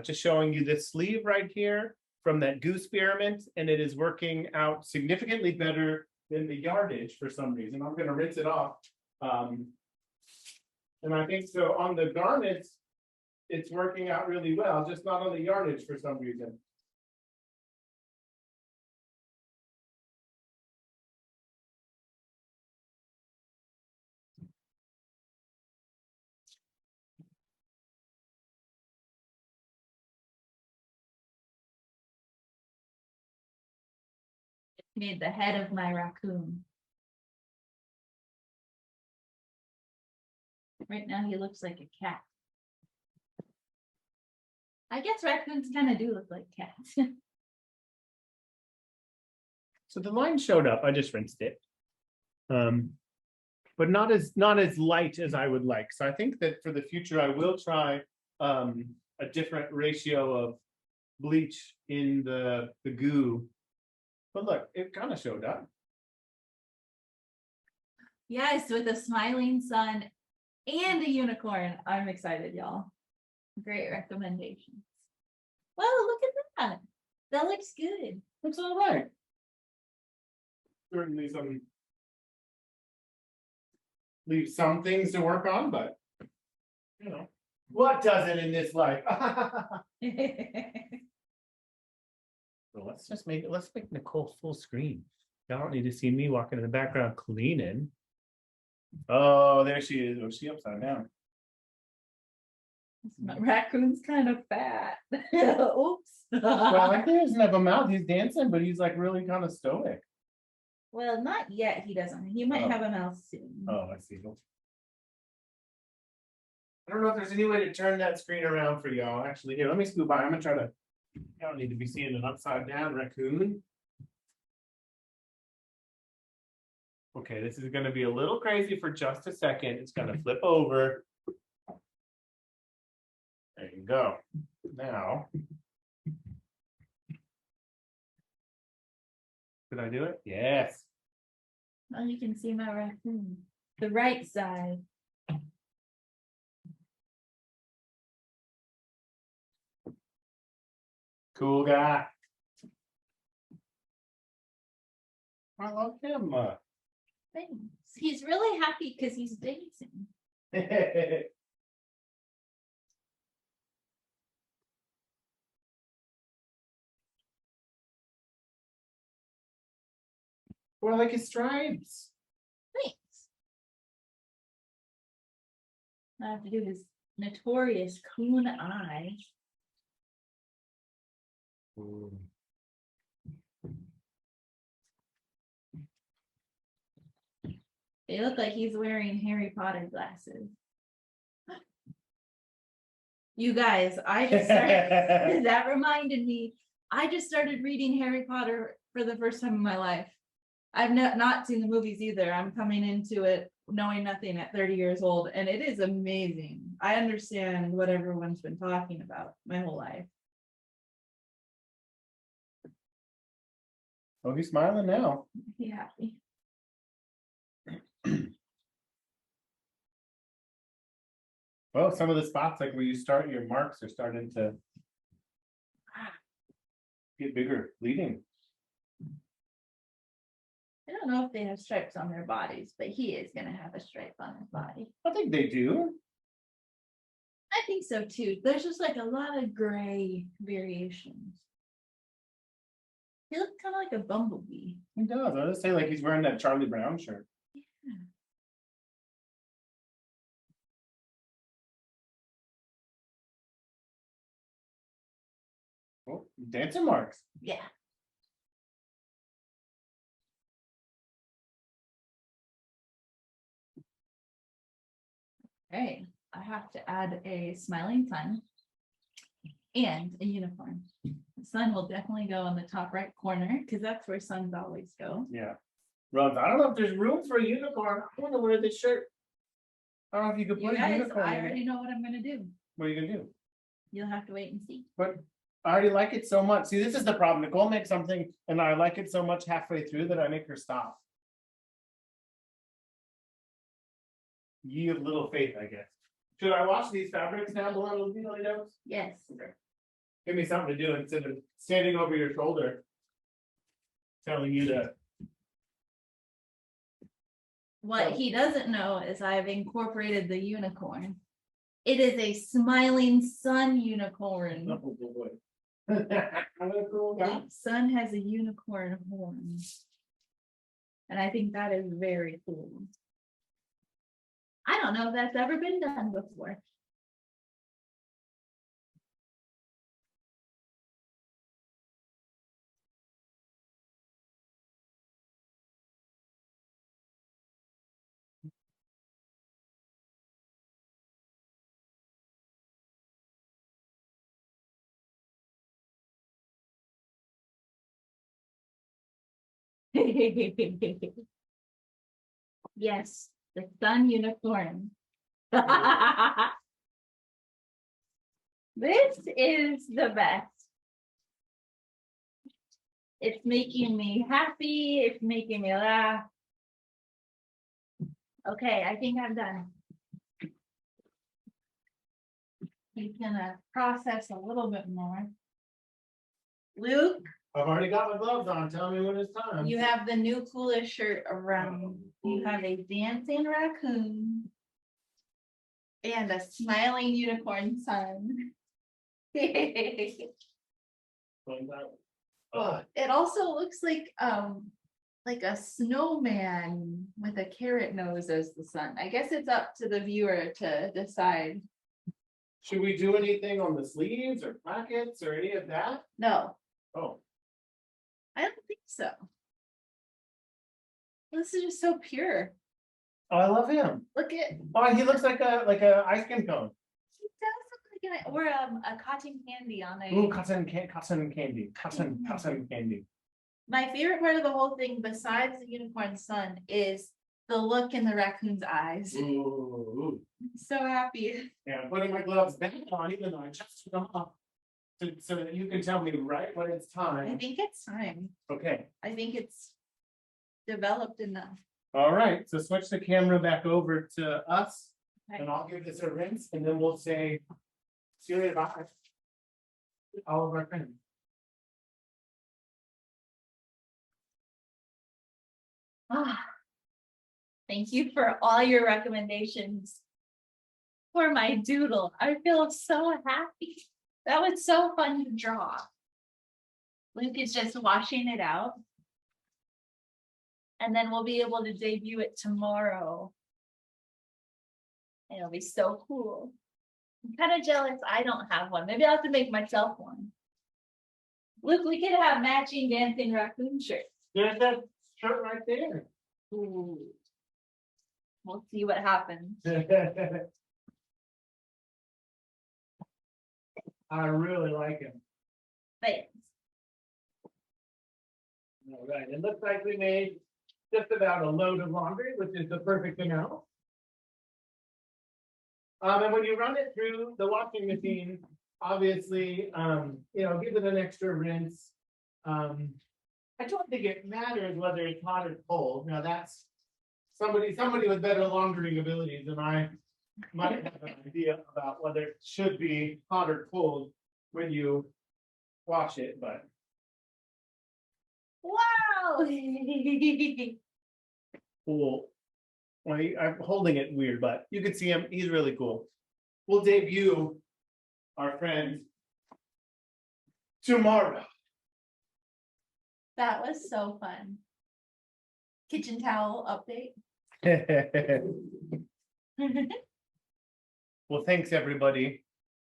Just showing you this sleeve right here from that goose experiment, and it is working out significantly better than the yardage for some reason. I'm going to rinse it off. And I think so on the garments, it's working out really well, just not on the yardage for some reason. Made the head of my raccoon. Right now he looks like a cat. I guess raccoons kind of do look like cats. So the line showed up. I just rinsed it. But not as light as I would like. So I think that for the future, I will try a different ratio of bleach in the goo. But look, it kind of showed up. Yes, with a smiling sun and a unicorn. I'm excited, y'all. Great recommendations. Well, look at that. That looks good. Looks all right. Certainly leave some things to work on, but you know, what doesn't in this life? So let's make Nicole full screen. Y'all don't need to see me walking in the background cleaning. Oh, there she is. Oh, she upside down. Raccoon's kind of fat. Oops. Well, like he doesn't have a mouth. He's dancing, but he's like really kind of stoic. Well, not yet. He doesn't. He might have a mouth soon. Oh, I see. I don't know if there's any way to turn that screen around for y'all. Actually, here, let me scoot by. I'm gonna try to. I don't need to be seeing an upside down raccoon. Okay, this is gonna be a little crazy for just a second. It's gonna flip over. There you go. Now, did I do it? Yes. Oh, you can see my raccoon. The right side. Cool guy. I love him. Thanks. He's really happy because he's dancing. Or like his stripes. Thanks. I have to do his notorious coon eye. Ooh. They look like he's wearing Harry Potter glasses. You guys, I just started, that reminded me, I just started reading Harry Potter for the first time in my life. I've not seen the movies either. I'm coming into it knowing nothing at 30 years old, and it is amazing. I understand what everyone's been talking about my whole life. Oh, he's smiling now. Be happy. Well, some of the spots like where you start your marks are starting to get bigger, bleeding. I don't know if they have stripes on their bodies, but he is going to have a stripe on his body. I think they do. I think so too. There's just like a lot of gray variations. He looks kind of like a bumblebee. He does. I was say like he's wearing that Charlie Brown shirt. Yeah. Oh, dancing marks. Yeah. Okay, I have to add a smiling sun and a unicorn. The sun will definitely go in the top right corner because that's where suns always go. Yeah. Rubs, I don't know if there's room for a unicorn. I want to wear this shirt. I don't know if you could You put a guys, unicorn I in it. already know what I'm gonna do. What are you gonna do? You'll have to wait and see. But I already like it so much. See, this is the problem. Nicole makes something and I like it so much halfway through that I make her stop. Ye of little faith, I guess. Should I wash these fabrics down below the notes? Yes. Okay. Give me something to do instead of standing over your shoulder. Telling you to. What he doesn't know is I've incorporated the unicorn. It is a smiling sun unicorn. Oh, boy. Cool guy. The sun has a unicorn horn. And I think that is very cool. I don't know if that's ever been done before. Yes, the sun unicorn. This is the best. It's making me happy. It's making me laugh. Okay, I think I'm done. He's gonna process a little bit more. Luke, I've already got my gloves on. Tell me when it's time. you have the new coolest shirt around. You have a dancing raccoon and a smiling unicorn sun. It also looks like a snowman with a carrot nose as the sun. I guess it's up to the viewer to decide. Should we do anything on the sleeves or pockets or any of that? No, Oh, I don't think so. This is just so pure. I love him. Look at, he Oh, he looks like a ice cream cone. does look like or a cotton candy on a. Ooh, cotton candy. Cotton candy. My favorite part of the whole thing, besides the unicorn sun, is the look in the raccoon's eyes. Ooh. I'm so happy. Yeah, I'm putting my gloves back on, even though I just took them off. So that you can tell me right when it's I time. think it's time. Okay. I think it's developed enough. All right, so switch the camera back over to us. Okay. And I'll give this a rinse and then we'll say, see you later, bye. All of our friends. Ah, thank you for all your recommendations for my doodle. I feel so happy. That was so fun to draw. Luke is just washing it out. And then we'll be able to debut it tomorrow. And it'll be so cool. I'm kind of jealous I don't have one. Maybe I'll have to make myself one. Luke, we could have matching dancing raccoon shirts. There's that shirt right there. Ooh. We'll see what happens. I really like him. Thanks. All right, it looks like we made just about a load of laundry, which is the perfect amount. And when you run it through the washing machine, obviously, give it an extra rinse. I don't think it matters whether it's hot or cold. Now that's somebody with better laundering abilities than I might have an idea about whether it should be hot or cold when you wash it, but. Wow. Cool. Well, I'm holding it weird, but you can see him. He's really cool. we'll debut our friend tomorrow. That was so fun. Kitchen towel update. Well, thanks, everybody.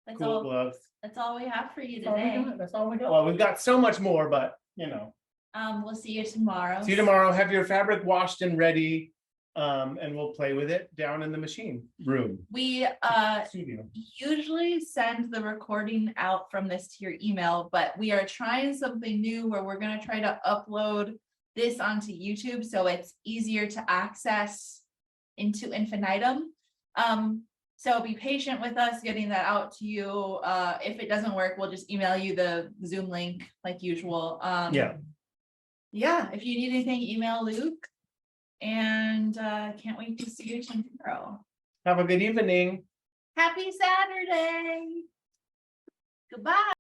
That's Cool all. gloves. That's all we have for you That's all we today. got. That's all we got. Well, we've got so much more, but you know. We'll see you tomorrow. See you tomorrow. Have your fabric washed and ready. And we'll play with it down in the machine room. We Studio. usually send the recording out from this to your email, but we are trying something new where we're gonna try to upload this onto YouTube so it's easier to access into infinitum. So be patient with us getting that out to you. If it doesn't work, we'll just email you the Zoom link like usual. Yeah, if you need anything, email Luke. And can't wait to see you tomorrow. Have a good evening. Happy Saturday. Goodbye.